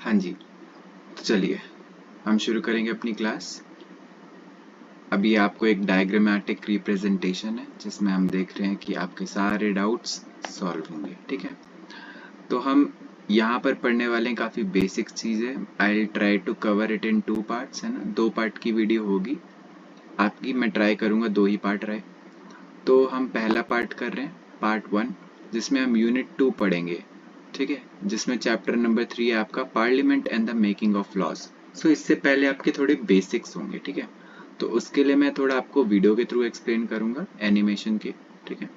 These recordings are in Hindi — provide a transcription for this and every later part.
हाँ जी, तो चलिए हम शुरू करेंगे अपनी क्लास। अभी आपको एक डायग्रामेटिक रिप्रेजेंटेशन है जिसमें हम देख रहे हैं कि आपके सारे डाउट्स सॉल्व होंगे। ठीक है, तो हम यहाँ पर पढ़ने वाले हैं काफ़ी बेसिक चीज़ें। I will try to cover it in 2 parts, है ना। 2 पार्ट की वीडियो होगी आपकी, मैं ट्राई करूँगा 2 ही पार्ट रहे। तो हम पहला पार्ट कर रहे हैं, पार्ट 1, जिसमें हम यूनिट 2 पढ़ेंगे। ठीक है, जिसमें चैप्टर नंबर 3 है आपका parliament and the making of laws. So इससे पहले आपके थोड़े बेसिक्स होंगे। ठीक है, तो उसके लिए मैं थोड़ा आपको वीडियो के थ्रू एक्सप्लेन करूंगा, एनिमेशन के। ठीक है,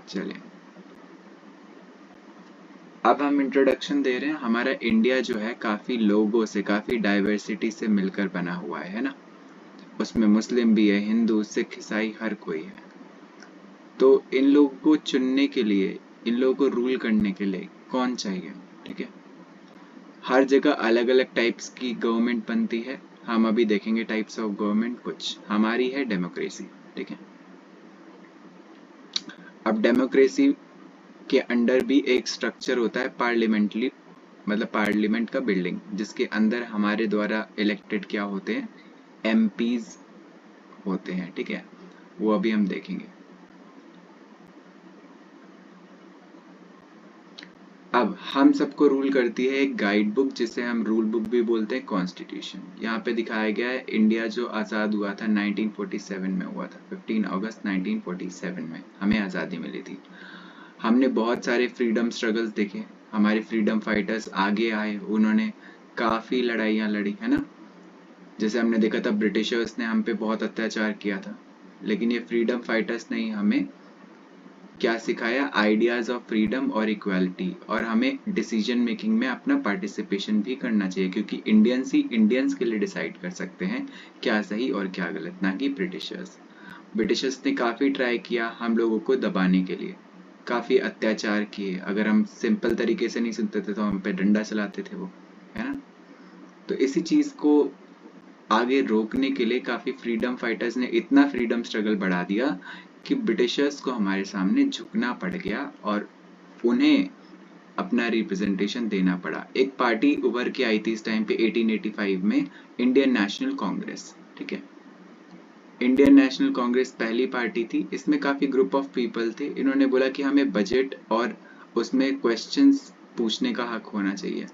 चलिए अब हम इंट्रोडक्शन दे रहे हैं। हमारा इंडिया जो है काफ़ी लोगों से, काफ़ी डाइवर्सिटी से मिलकर बना हुआ है ना। उसमें मुस्लिम भी है, हिंदू, सिख, ईसाई, हर कोई है। तो इन लोगों को चुनने के लिए, इन लोगों को रूल करने के लिए कौन चाहिए। ठीक है, हर जगह अलग अलग टाइप्स की गवर्नमेंट बनती है। हम अभी देखेंगे टाइप्स ऑफ गवर्नमेंट। कुछ हमारी है डेमोक्रेसी। ठीक है, अब डेमोक्रेसी के अंडर भी एक स्ट्रक्चर होता है पार्लियामेंट्री, मतलब पार्लियामेंट का बिल्डिंग, जिसके अंदर हमारे द्वारा इलेक्टेड क्या होते हैं, एमपीज होते हैं। ठीक है, वो अभी हम देखेंगे। अब हम सबको रूल करती है एक गाइड बुक, जिसे हम रूल बुक भी बोलते हैं, कॉन्स्टिट्यूशन। यहाँ पे दिखाया गया है इंडिया जो आज़ाद हुआ था 1947 में हुआ था। 15 अगस्त 1947 में हमें आज़ादी मिली थी। हमने बहुत सारे फ्रीडम स्ट्रगल्स देखे, हमारे फ्रीडम फाइटर्स आगे आए, उन्होंने काफ़ी लड़ाइयाँ लड़ी, है ना। जैसे हमने देखा था ब्रिटिशर्स ने हम पे बहुत अत्याचार किया था, लेकिन ये फ्रीडम फाइटर्स ने हमें क्या सिखाया, आइडियाज ऑफ फ्रीडम और इक्वालिटी, और हमें डिसीजन मेकिंग में अपना पार्टिसिपेशन भी करना चाहिए, क्योंकि इंडियंस ही इंडियंस के लिए डिसाइड कर सकते हैं क्या सही और क्या गलत, ना कि ब्रिटिशर्स। ब्रिटिशर्स ने काफ़ी ट्राई किया हम लोगों को दबाने के लिए, काफ़ी अत्याचार किए। अगर हम सिंपल तरीके से नहीं सुनते थे तो हम पे डंडा चलाते थे वो, है ना। तो इसी चीज़ को आगे रोकने के लिए काफ़ी फ्रीडम फाइटर्स ने इतना फ्रीडम स्ट्रगल बढ़ा दिया कि ब्रिटिशर्स को हमारे सामने झुकना पड़ गया और उन्हें अपना रिप्रेजेंटेशन देना पड़ा। एक पार्टी उभर के आई थी इस टाइम पे 1885 में, इंडियन नेशनल कांग्रेस। ठीक है, इंडियन नेशनल कांग्रेस पहली पार्टी थी। इसमें काफ़ी ग्रुप ऑफ पीपल थे। इन्होंने बोला कि हमें बजट और उसमें क्वेश्चंस पूछने का हक होना चाहिए।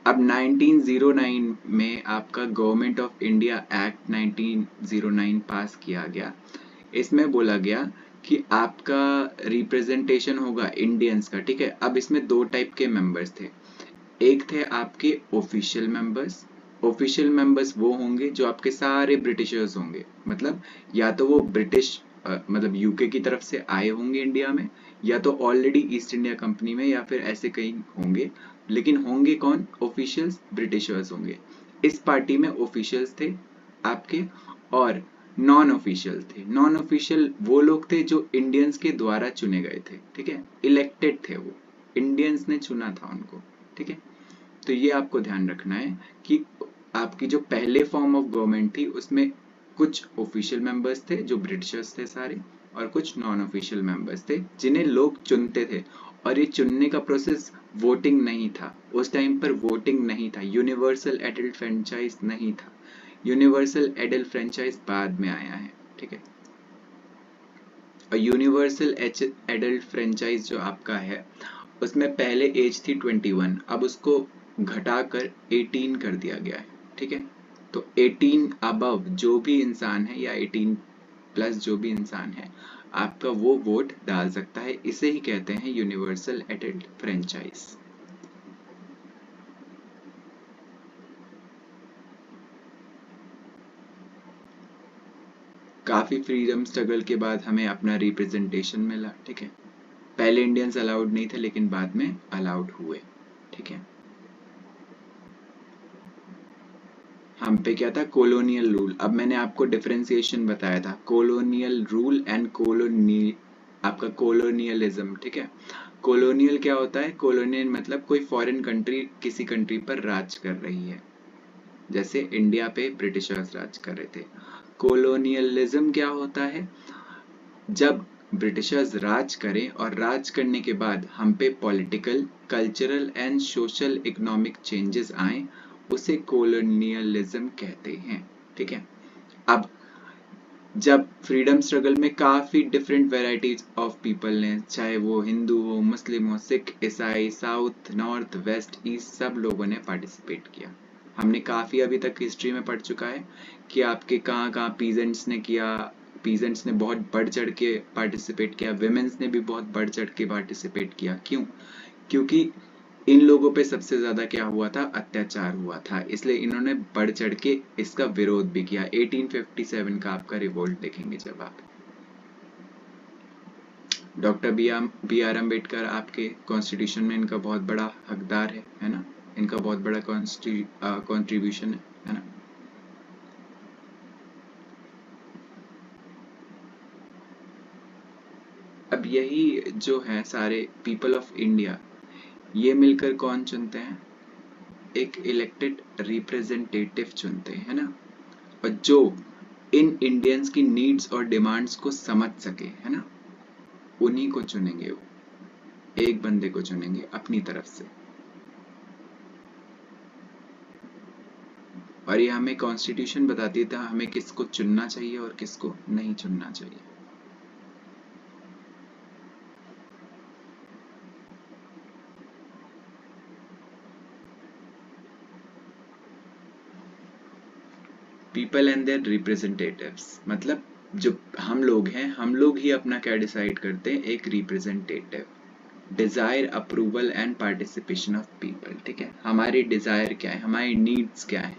अब 1909 में आपका गवर्नमेंट ऑफ इंडिया एक्ट 1909 पास किया गया। इसमें बोला गया कि आपका रिप्रेजेंटेशन होगा इंडियंस का। ठीक है, अब इसमें 2 टाइप के मेंबर्स थे। एक थे आपके ऑफिशियल मेंबर्स। ऑफिशियल मेंबर्स वो होंगे जो आपके सारे ब्रिटिशर्स होंगे, मतलब या तो वो ब्रिटिश मतलब यूके की तरफ से आए होंगे इंडिया में, या तो ऑलरेडी ईस्ट इंडिया कंपनी में, या फिर ऐसे कहीं होंगे। लेकिन होंगे कौन, ऑफिशियल्स ब्रिटिशर्स होंगे। इस पार्टी में ऑफिशियल्स थे आपके, और नॉन ऑफिशियल थे। नॉन ऑफिशियल वो लोग थे जो इंडियंस के द्वारा चुने गए थे। ठीक है, इलेक्टेड थे वो, इंडियंस ने चुना था उनको। ठीक है, तो ये आपको ध्यान रखना है कि आपकी जो पहले फॉर्म ऑफ गवर्नमेंट थी उसमें कुछ ऑफिशियल मेंबर्स थे जो ब्रिटिशर्स थे सारे, और कुछ नॉन ऑफिशियल मेंबर्स थे जिन्हें लोग चुनते थे। और ये चुनने का प्रोसेस वोटिंग नहीं था, उस टाइम पर वोटिंग नहीं था, यूनिवर्सल एडल्ट फ्रेंचाइज नहीं था। यूनिवर्सल एडल्ट फ्रेंचाइज बाद में आया है। ठीक है, और यूनिवर्सल एडल्ट फ्रेंचाइज जो आपका है उसमें पहले एज थी 21, अब उसको घटाकर 18 कर दिया गया है। ठीक है, तो 18 अबव जो भी इंसान है, या 18 प्लस जो भी इंसान है, आपका वो वोट डाल सकता है। इसे ही कहते हैं यूनिवर्सल एडल्ट फ्रेंचाइज। काफी फ्रीडम स्ट्रगल के बाद हमें अपना रिप्रेजेंटेशन मिला। ठीक है, पहले इंडियंस अलाउड नहीं थे लेकिन बाद में अलाउड हुए। ठीक है, हम पे क्या था, कॉलोनियल रूल। अब मैंने आपको डिफरेंशिएशन बताया था, कॉलोनियल रूल एंड आपका कॉलोनियलिज्म। ठीक है, कॉलोनियल क्या होता है, कॉलोनियल मतलब कोई फॉरेन कंट्री किसी कंट्री पर राज कर रही है, जैसे इंडिया पे ब्रिटिशर्स राज कर रहे थे। कॉलोनियलिज्म क्या होता है, जब ब्रिटिशर्स राज करें और राज करने के बाद हम पे political, cultural and social economic changes आए, उसे कॉलोनियलिज्म कहते हैं। ठीक है। अब जब फ्रीडम स्ट्रगल में काफ़ी डिफरेंट वेराइटीज ऑफ पीपल ने, चाहे वो हिंदू हो, मुस्लिम हो, सिख, ईसाई, साउथ, नॉर्थ, वेस्ट, ईस्ट, सब लोगों ने पार्टिसिपेट किया। हमने काफ़ी अभी तक हिस्ट्री में पढ़ चुका है कि आपके कहाँ कहाँ पीजेंट्स ने किया, पीजेंट्स ने बहुत बढ़ चढ़ के पार्टिसिपेट किया, विमेंस ने भी बहुत बढ़ चढ़ के पार्टिसिपेट किया। क्यों? क्योंकि इन लोगों पे सबसे ज्यादा क्या हुआ था, अत्याचार हुआ था, इसलिए इन्होंने बढ़ चढ़ के इसका विरोध भी किया। 1857 का आपका रिवोल्ट देखेंगे जब आप। डॉक्टर बी आर अम्बेडकर आपके कॉन्स्टिट्यूशन में इनका बहुत बड़ा हकदार है ना, इनका बहुत बड़ा कॉन्ट्रीब्यूशन है ना। अब यही जो है सारे पीपल ऑफ इंडिया, ये मिलकर कौन चुनते हैं, एक इलेक्टेड रिप्रेजेंटेटिव चुनते हैं, है ना। और जो इन इंडियंस की नीड्स और डिमांड्स को समझ सके, है ना, उन्हीं को चुनेंगे। वो एक बंदे को चुनेंगे अपनी तरफ से। और ये हमें कॉन्स्टिट्यूशन बताती था हमें किसको चुनना चाहिए और किसको नहीं चुनना चाहिए। पीपल एंड देयर रिप्रेजेंटेटिव्स, मतलब जो हम लोग हैं, हम लोग ही अपना क्या डिसाइड करते हैं, एक representative. Desire, approval and participation of people. ठीक है, हमारी डिजायर क्या है, हमारी नीड्स क्या है,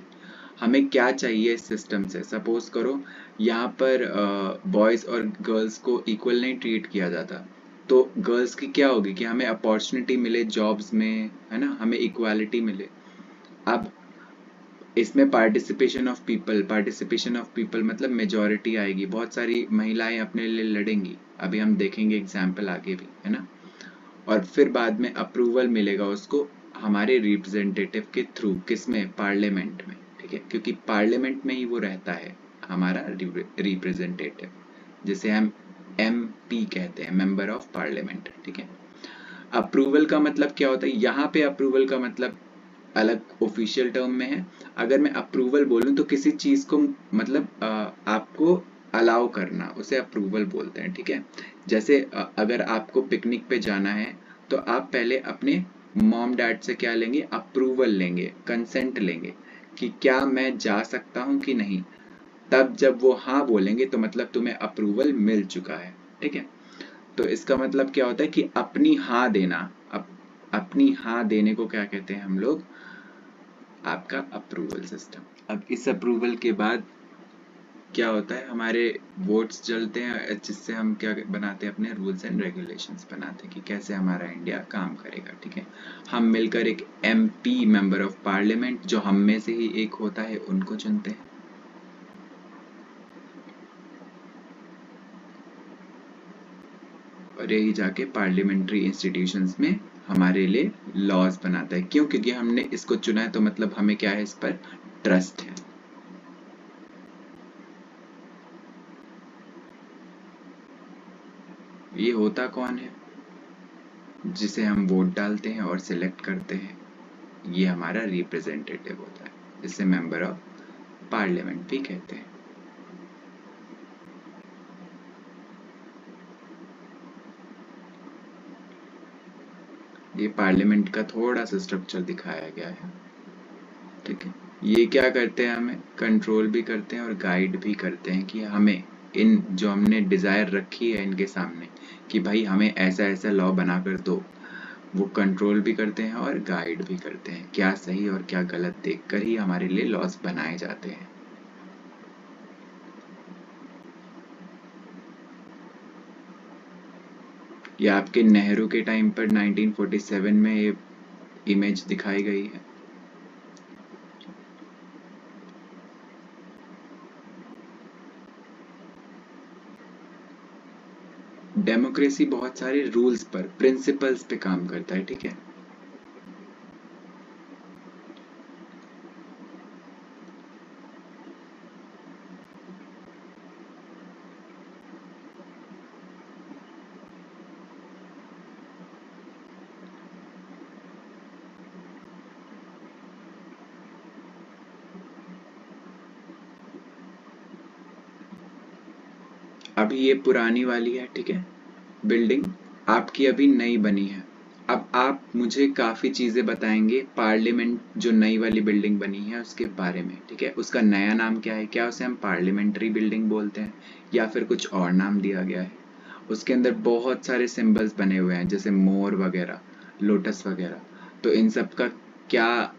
हमें क्या चाहिए इस सिस्टम से। सपोज करो यहाँ पर बॉयज और गर्ल्स को इक्वल नहीं ट्रीट किया जाता, तो गर्ल्स की क्या होगी कि हमें अपॉर्चुनिटी मिले जॉब्स में, है ना, हमें इक्वालिटी मिले। अब इसमें पार्टिसिपेशन ऑफ पीपल मतलब मेजॉरिटी आएगी, बहुत सारी महिलाएं अपने लिए लड़ेंगी, अभी हम देखेंगे एग्जाम्पल आगे भी, है ना। और फिर बाद में अप्रूवल मिलेगा उसको हमारे रिप्रेजेंटेटिव के थ्रू, किसमें, पार्लियामेंट में। ठीक है, क्योंकि पार्लियामेंट में ही वो रहता है हमारा रिप्रेजेंटेटिव, जिसे हम MP कहते हैं, मेंबर ऑफ पार्लियामेंट। ठीक है। अप्रूवल का मतलब क्या होता है, यहाँ पे अप्रूवल का मतलब अलग ऑफिशियल टर्म में है। अगर मैं अप्रूवल बोलूँ तो किसी चीज को मतलब आपको अलाउ करना, उसे अप्रूवल बोलते हैं। ठीक है। जैसे अगर आपको पिकनिक पे जाना है तो आप पहले अपने मॉम डैड से क्या लेंगे, अप्रूवल लेंगे, कंसेंट लेंगे कि क्या मैं जा सकता हूँ कि नहीं। तब जब वो हाँ बोलेंगे तो मतलब तुम्हें अप्रूवल मिल चुका है। ठीक है। तो इसका मतलब क्या होता है कि अपनी हाँ देना, अपनी हाँ देने को क्या कहते हैं हम लोग, आपका अप्रूवल सिस्टम। अब इस अप्रूवल के बाद क्या होता है, हमारे वोट्स चलते हैं, जिससे हम क्या बनाते हैं, अपने रूल्स एंड रेगुलेशंस बनाते हैं कि कैसे हमारा इंडिया काम करेगा। ठीक है। हम मिलकर एक MP, मेंबर ऑफ पार्लियामेंट, जो हम में से ही एक होता है, उनको चुनते हैं। और यही जाके पार्लियामेंट्री इंस्टीट्यूशंस में हमारे लिए लॉज बनाता है। क्यों? क्योंकि हमने इसको चुना है, तो मतलब हमें क्या है, इस पर ट्रस्ट है। ये होता कौन है, जिसे हम वोट डालते हैं और सिलेक्ट करते हैं, ये हमारा रिप्रेजेंटेटिव होता है, जिसे मेंबर ऑफ पार्लियामेंट भी कहते हैं। ये पार्लियामेंट का थोड़ा सा स्ट्रक्चर दिखाया गया है। ठीक है। ये क्या करते हैं, हमें कंट्रोल भी करते हैं और गाइड भी करते हैं कि हमें इन जो हमने डिजायर रखी है इनके सामने कि भाई हमें ऐसा ऐसा लॉ बना कर दो, वो कंट्रोल भी करते हैं और गाइड भी करते हैं। क्या सही और क्या गलत देखकर ही हमारे लिए लॉज बनाए जाते हैं। ये आपके नेहरू के टाइम पर 1947 में ये इमेज दिखाई गई है। डेमोक्रेसी बहुत सारे रूल्स पर, प्रिंसिपल्स पे काम करता है। ठीक है। अभी ये पुरानी वाली है, ठीक है, बिल्डिंग आपकी अभी नई बनी है। अब आप मुझे काफ़ी चीज़ें बताएंगे पार्लियामेंट जो नई वाली बिल्डिंग बनी है उसके बारे में, ठीक है। उसका नया नाम क्या है, क्या उसे हम पार्लियामेंट्री बिल्डिंग बोलते हैं या फिर कुछ और नाम दिया गया है। उसके अंदर बहुत सारे सिंबल्स बने हुए हैं जैसे मोर वगैरह, लोटस वगैरह। तो इन सब का क्या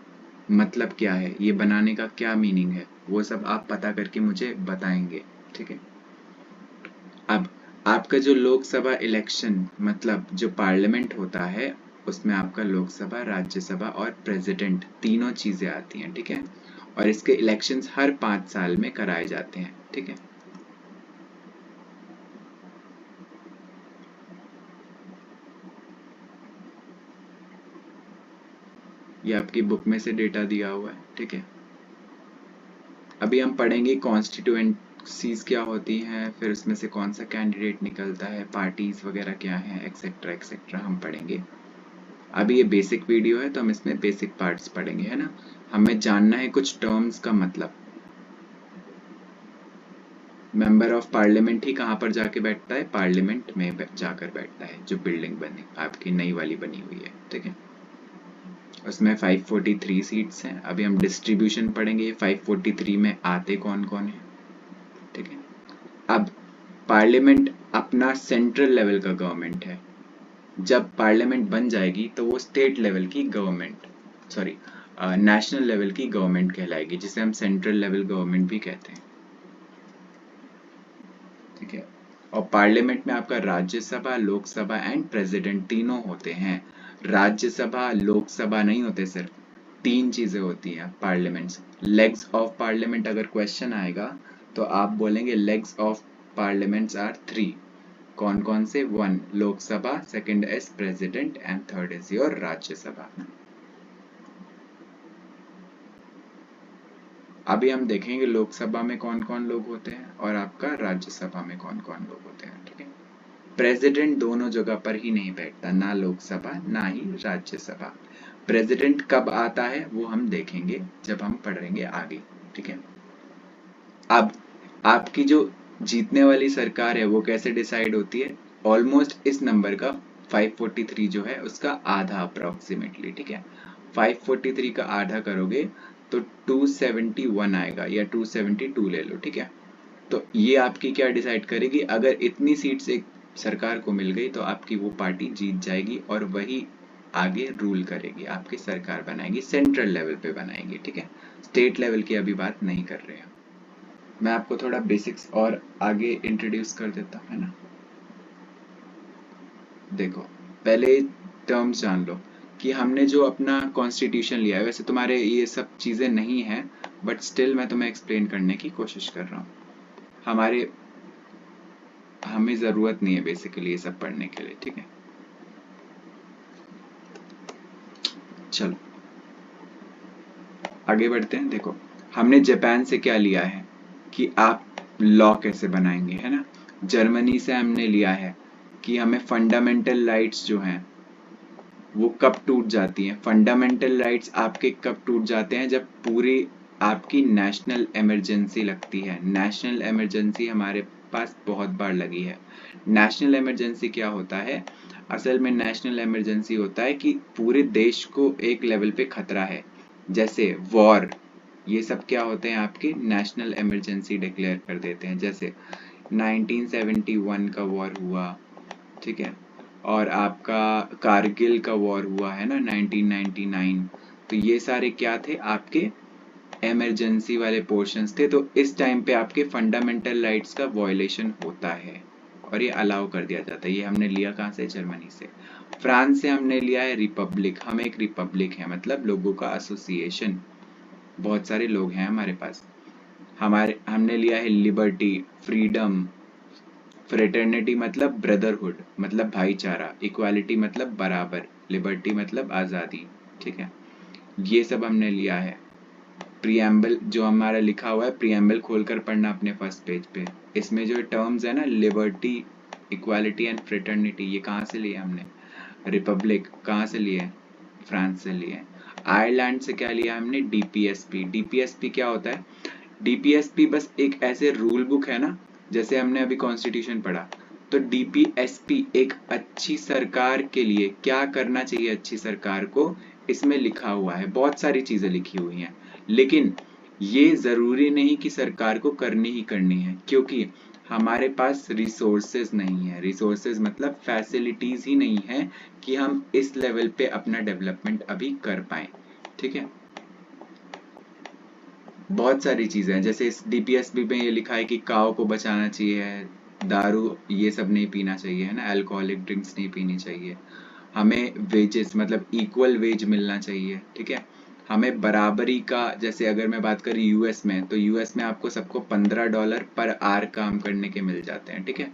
मतलब क्या है, ये बनाने का क्या मीनिंग है, वो सब आप पता करके मुझे बताएंगे, ठीक है। अब आपका जो लोकसभा इलेक्शन मतलब जो पार्लियामेंट होता है उसमें आपका लोकसभा, राज्यसभा और प्रेसिडेंट तीनों चीजें आती हैं, ठीक है। और इसके इलेक्शंस हर 5 साल में कराए जाते हैं, ठीक है। ये आपकी बुक में से डेटा दिया हुआ है, ठीक है। अभी हम पढ़ेंगे कॉन्स्टिट्यूएंसीज क्या होती हैं, फिर उसमें से कौन सा कैंडिडेट निकलता है, पार्टीज वगैरह क्या हैं, एक्सेट्रा एक्सेट्रा हम पढ़ेंगे। अभी ये बेसिक वीडियो है तो हम इसमें बेसिक पार्ट्स पढ़ेंगे, है ना। हमें जानना है कुछ टर्म्स का मतलब। मेंबर ऑफ पार्लियामेंट ही कहाँ पर जाके बैठता है, पार्लियामेंट में जाकर बैठता है, जो बिल्डिंग बनी आपकी नई वाली बनी हुई है, ठीक है। उसमें 543 सीट्स हैं। अभी हम डिस्ट्रीब्यूशन पढ़ेंगे 543 में आते कौन कौन है, ठीक है। अब पार्लियामेंट अपना सेंट्रल लेवल का गवर्नमेंट है। जब पार्लियामेंट बन जाएगी तो वो स्टेट लेवल की गवर्नमेंट, सॉरी नेशनल लेवल की गवर्नमेंट कहलाएगी, जिसे हम सेंट्रल लेवल गवर्नमेंट भी कहते हैं, ठीक है। और पार्लियामेंट में आपका राज्यसभा, लोकसभा एंड प्रेसिडेंट तीनों होते हैं। राज्यसभा लोकसभा नहीं होते, सिर्फ 3 चीजें होती हैं पार्लियामेंट। लेग्स ऑफ पार्लियामेंट अगर क्वेश्चन आएगा तो आप बोलेंगे लेग्स ऑफ पार्लियामेंट्स आर 3। कौन कौन से, 1 Lok Sabha, second is president and third is your Rajya Sabha. अभी हम देखेंगे लोकसभा में कौन कौन लोग होते हैं और आपका राज्यसभा में कौन कौन लोग होते हैं, ठीक है। प्रेसिडेंट दोनों जगह पर ही नहीं बैठता, ना लोकसभा ना ही राज्यसभा। प्रेसिडेंट कब आता है वो हम देखेंगे जब हम पढ़ेंगे आगे, ठीक है। अब आपकी जो जीतने वाली सरकार है वो कैसे डिसाइड होती है, ऑलमोस्ट इस नंबर का 543 जो है उसका आधा अप्रोक्सीमेटली, ठीक है। 543 का आधा करोगे तो 271 आएगा या 272 ले लो, ठीक है। तो ये आपकी क्या डिसाइड करेगी, अगर इतनी सीट्स एक सरकार को मिल गई तो आपकी वो पार्टी जीत जाएगी और वही आगे रूल करेगी, आपकी सरकार बनाएगी, सेंट्रल लेवल पे बनाएगी, ठीक है। स्टेट लेवल की अभी बात नहीं कर रहे हैं। मैं आपको थोड़ा बेसिक्स और आगे इंट्रोड्यूस कर देता हूँ, है ना। देखो पहले टर्म्स जान लो कि हमने जो अपना कॉन्स्टिट्यूशन लिया है, वैसे तुम्हारे ये सब चीज़ें नहीं हैं बट स्टिल मैं तुम्हें एक्सप्लेन करने की कोशिश कर रहा हूँ। हमें ज़रूरत नहीं है बेसिकली ये सब पढ़ने के लिए, ठीक है। चलो आगे बढ़ते हैं। देखो हमने जापान से क्या लिया है कि आप लॉ कैसे बनाएंगे, है ना। जर्मनी से हमने लिया है कि हमें फंडामेंटल राइट्स जो हैं वो कब टूट जाती हैं। फंडामेंटल राइट्स आपके कब टूट जाते हैं, जब पूरी आपकी नेशनल इमरजेंसी लगती है। नेशनल इमरजेंसी हमारे पास बहुत बार लगी है। नेशनल इमरजेंसी क्या होता है, असल में नेशनल इमरजेंसी होता है कि पूरे देश को एक लेवल पे खतरा है, जैसे वॉर, ये सब क्या होते हैं आपके नेशनल इमरजेंसी डिक्लेयर कर देते हैं। जैसे 1971 का वॉर हुआ, ठीक है, और आपका कारगिल का वॉर हुआ है ना 1999। तो ये सारे क्या थे, आपके इमरजेंसी वाले पोर्शंस थे। तो इस टाइम पे आपके फंडामेंटल राइट्स का वायलेशन होता है और ये अलाउ कर दिया जाता है। ये हमने लिया कहाँ से, जर्मनी से। फ्रांस से हमने लिया है रिपब्लिक। हम एक रिपब्लिक है, मतलब लोगों का एसोसिएशन, बहुत सारे लोग हैं हमारे पास। हमने लिया है लिबर्टी, फ्रीडम, फ्रेटर्निटी मतलब ब्रदरहुड मतलब भाईचारा, इक्वालिटी मतलब बराबर, लिबर्टी मतलब आज़ादी, ठीक है। ये सब हमने लिया है। प्रियम्बल जो हमारा लिखा हुआ है, प्रियम्बल खोलकर पढ़ना अपने फर्स्ट पेज पे। इसमें जो टर्म्स है ना, लिबर्टी, इक्वालिटी एंड फ्रेटर्निटी, ये कहाँ से लिए हमने, रिपब्लिक कहाँ से लिए, फ्रांस से लिए। आयरलैंड से क्या लिया हमने, डीपीएसपी। डीपीएसपी क्या होता है, डीपीएसपी बस एक ऐसे रूल बुक है ना जैसे हमने अभी कॉन्स्टिट्यूशन पढ़ा, तो डीपीएसपी एक अच्छी सरकार के लिए क्या करना चाहिए, अच्छी सरकार को इसमें लिखा हुआ है, बहुत सारी चीजें लिखी हुई हैं, लेकिन ये जरूरी नहीं कि सरकार को करनी ही करनी है, क्योंकि हमारे पास रिसोर्सेज नहीं है। रिसोर्सेज मतलब फैसिलिटीज ही नहीं है कि हम इस लेवल पे अपना डेवलपमेंट अभी कर पाए। ठीक है, बहुत सारी चीजें हैं, जैसे इस डीपीएसपी में ये लिखा है कि काऊ को बचाना चाहिए, दारू ये सब नहीं पीना चाहिए, है ना, अल्कोहलिक ड्रिंक्स नहीं पीनी चाहिए, हमें वेजेस मतलब इक्वल वेज मिलना चाहिए। ठीक है, हमें बराबरी का, जैसे अगर मैं बात करूँ यूएस में, तो यूएस में आपको सबको $15 पर आवर काम करने के मिल जाते हैं। ठीक है,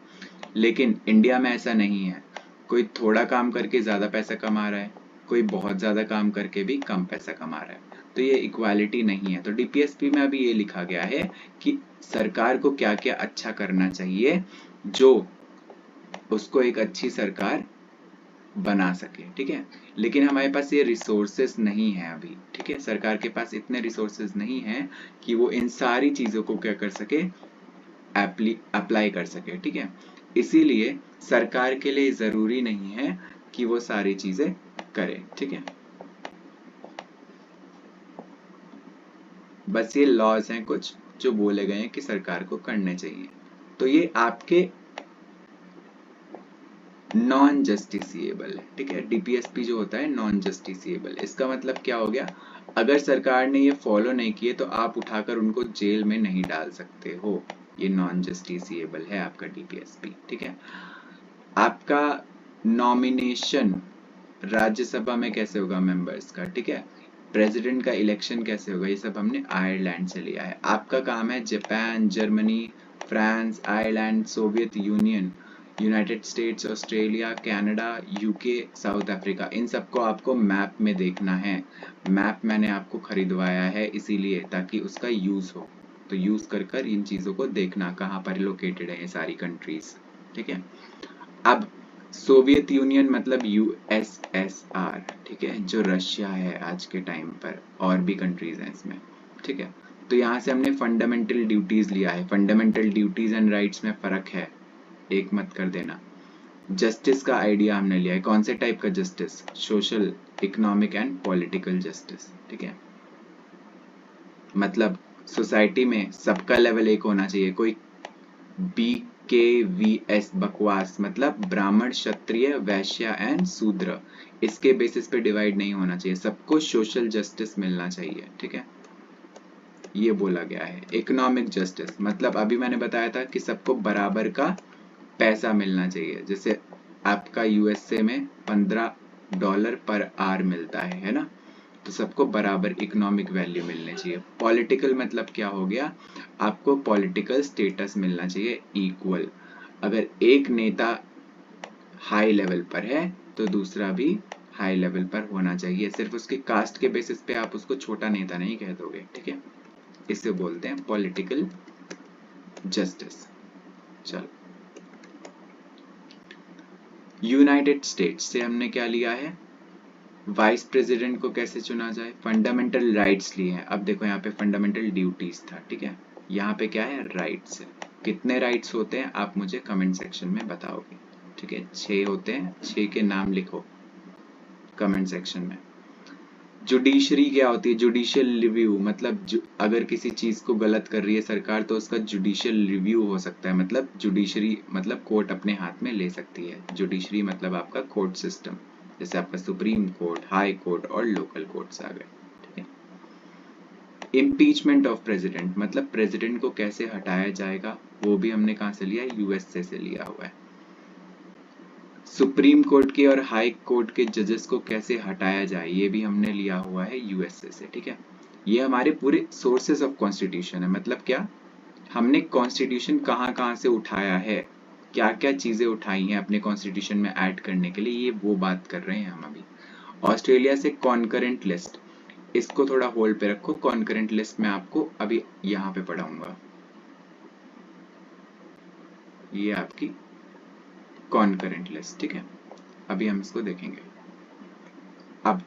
लेकिन इंडिया में ऐसा नहीं है, कोई थोड़ा काम करके ज्यादा पैसा कमा रहा है, कोई बहुत ज्यादा काम करके भी कम पैसा कमा रहा है, तो ये इक्वालिटी नहीं है। तो डीपीएसपी में अभी ये लिखा गया है कि सरकार को क्या क्या अच्छा करना चाहिए जो उसको एक अच्छी सरकार बना सके। ठीक है, लेकिन हमारे पास ये रिसोर्सेस नहीं है अभी। ठीक है, सरकार के पास इतने रिसोर्सेस नहीं है कि वो इन सारी चीजों को क्या कर सके, अप्लाई कर सके। ठीक है, इसीलिए सरकार के लिए जरूरी नहीं है कि वो सारी चीजें करे। ठीक है, बस ये लॉज हैं कुछ जो बोले गए हैं कि सरकार को करने चाहिए। तो ये आपके नॉन जस्टिसिएबल है। ठीक है, डीपीएसपी जो होता है नॉन जस्टिसिएबल, इसका मतलब क्या हो गया, अगर सरकार ने ये फॉलो नहीं किए तो आप उठाकर उनको जेल में नहीं डाल सकते हो, ये नॉन जस्टिसिएबल है आपका डीपीएसपी। ठीक है, आपका नॉमिनेशन राज्यसभा में कैसे होगा मेंबर्स का, ठीक है, प्रेसिडेंट का इलेक्शन कैसे होगा, ये सब हमने आयरलैंड से लिया है। आपका काम है Japan, Germany, France, Ireland, Soviet Union, United States, Australia, Canada, UK, South Africa, इन सबको आपको मैप में देखना है। मैप मैंने आपको खरीदवाया है इसीलिए ताकि उसका यूज हो, तो यूज कर कर इन चीजों को देखना कहाँ पर लोकेटेड है ये सारी कंट्रीज। ठीक है, अब सोवियत यूनियन मतलब यूएसएसआर, ठीक है, जो रशिया है आज के टाइम पर, और भी कंट्रीज हैं इसमें। ठीक है, तो यहाँ से हमने फंडामेंटल ड्यूटीज लिया है। फंडामेंटल ड्यूटीज एंड राइट्स में फर्क है, एक मत कर देना। जस्टिस का आइडिया हमने लिया है, कौन से टाइप का justice, social, economic and political justice. ठीक है, मतलब सोसाइटी में सबका लेवल एक होना चाहिए, कोई BKVS बकवास मतलब ब्राह्मण, क्षत्रिय, वैश्य एंड शूद्र, इसके बेसिस पे डिवाइड नहीं होना चाहिए, सबको सोशल जस्टिस मिलना चाहिए। ठीक है, ये बोला गया है। इकोनॉमिक जस्टिस मतलब अभी मैंने बताया था कि सबको बराबर का पैसा मिलना चाहिए, जैसे आपका यूएसए में $15 पर आवर मिलता है ना, तो सबको बराबर इकोनॉमिक वैल्यू मिलनी चाहिए। पॉलिटिकल मतलब क्या हो गया, आपको पॉलिटिकल स्टेटस मिलना चाहिए इक्वल, अगर एक नेता हाई लेवल पर है तो दूसरा भी हाई लेवल पर होना चाहिए, सिर्फ उसके कास्ट के बेसिस पे आप उसको छोटा नेता नहीं कह दोगे। ठीक है, इसे बोलते हैं पॉलिटिकल जस्टिस। चलो, यूनाइटेड स्टेट्स से हमने क्या लिया है, वाइस प्रेसिडेंट को कैसे चुना जाए, फंडामेंटल राइट्स लिए हैं। अब देखो यहाँ पे फंडामेंटल ड्यूटीज था, ठीक है, यहाँ पे क्या है, राइट्स है। कितने राइट्स होते हैं आप मुझे कमेंट सेक्शन में बताओगे। ठीक है, 6 होते हैं, 6 के नाम लिखो कमेंट सेक्शन में। जुडिशरी क्या होती है, जुडिशियल रिव्यू मतलब अगर किसी चीज को गलत कर रही है सरकार तो उसका जुडिशियल रिव्यू हो सकता है, मतलब जुडिशरी मतलब कोर्ट अपने हाथ में ले सकती है। जुडिशरी मतलब आपका कोर्ट सिस्टम, जैसे आपका सुप्रीम कोर्ट, हाई कोर्ट और लोकल कोर्ट्स आ गए। ठीक है, इम्पीचमेंट ऑफ प्रेसिडेंट मतलब प्रेसिडेंट को कैसे हटाया जाएगा, वो भी हमने कहाँ से लिया है, यूएसए से लिया हुआ है। सुप्रीम कोर्ट के और हाई कोर्ट के जजेस को कैसे हटाया जाए, ये भी हमने लिया हुआ है यूएसए से। ठीक है, ये हमारे पूरे सोर्सेस ऑफ कॉन्स्टिट्यूशन है, मतलब क्या, हमने कॉन्स्टिट्यूशन कहाँ कहाँ से उठाया है, क्या क्या चीजें उठाई हैं अपने कॉन्स्टिट्यूशन में ऐड करने के लिए, ये वो बात कर रहे हैं हम अभी। ऑस्ट्रेलिया से कॉन्करेंट लिस्ट, इसको थोड़ा होल्ड पे रखो, कॉन्करेंट लिस्ट में आपको अभी यहाँ पे पढ़ाऊंगा, ये आपकी कॉन्करेंट लिस्ट। ठीक है, अभी हम इसको देखेंगे। अब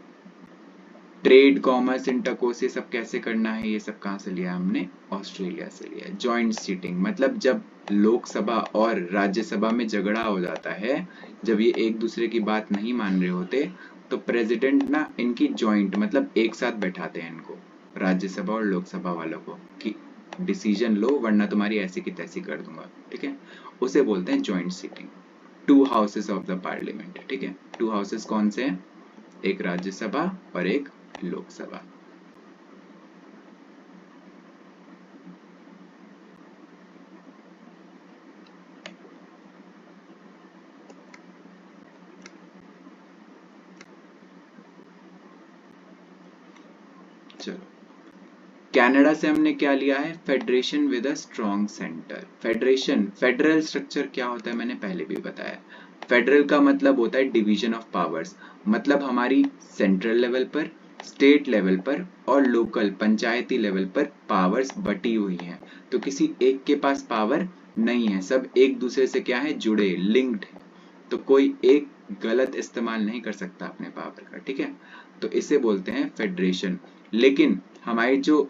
ट्रेड, कॉमर्स, इंटरकोर्स, ये सब कैसे करना है, ये सब कहाँ से लिया हमने, ऑस्ट्रेलिया से लिया। जॉइंट सीटिंग मतलब जब लोकसभा और राज्यसभा में झगड़ा हो जाता है, जब ये एक दूसरे की बात नहीं मान रहे होते, तो प्रेसिडेंट ना इनकी जॉइंट मतलब एक साथ बैठाते हैं इनको, राज्यसभा और लोकसभा वालों को, कि डिसीजन लो वरना तुम्हारी ऐसी की तैसी कर दूंगा, ठीक है। उसे बोलते हैं joint sitting. Two houses of the parliament, ठीक है। टू हाउसेस कौन से हैं, एक राज्यसभा और एक लोकसभा। चलो, कनाडा से हमने क्या लिया है, federation with a strong centre. Federation, federal structure क्या होता है मैंने पहले भी बताया। फेडरल का मतलब होता है डिवीजन ऑफ पावर्स, मतलब हमारी सेंट्रल लेवल पर, स्टेट लेवल पर और लोकल पंचायती लेवल पर पावर्स बटी हुई हैं। तो किसी एक के पास पावर नहीं है, सब एक दूसरे से क्या है, जुड़े, लिंक्ड है। तो कोई एक गलत इस्तेमाल नहीं कर सकता अपने पावर का, ठीक है। तो इसे बोलते हैं फेडरेशन। लेकिन हमारी जो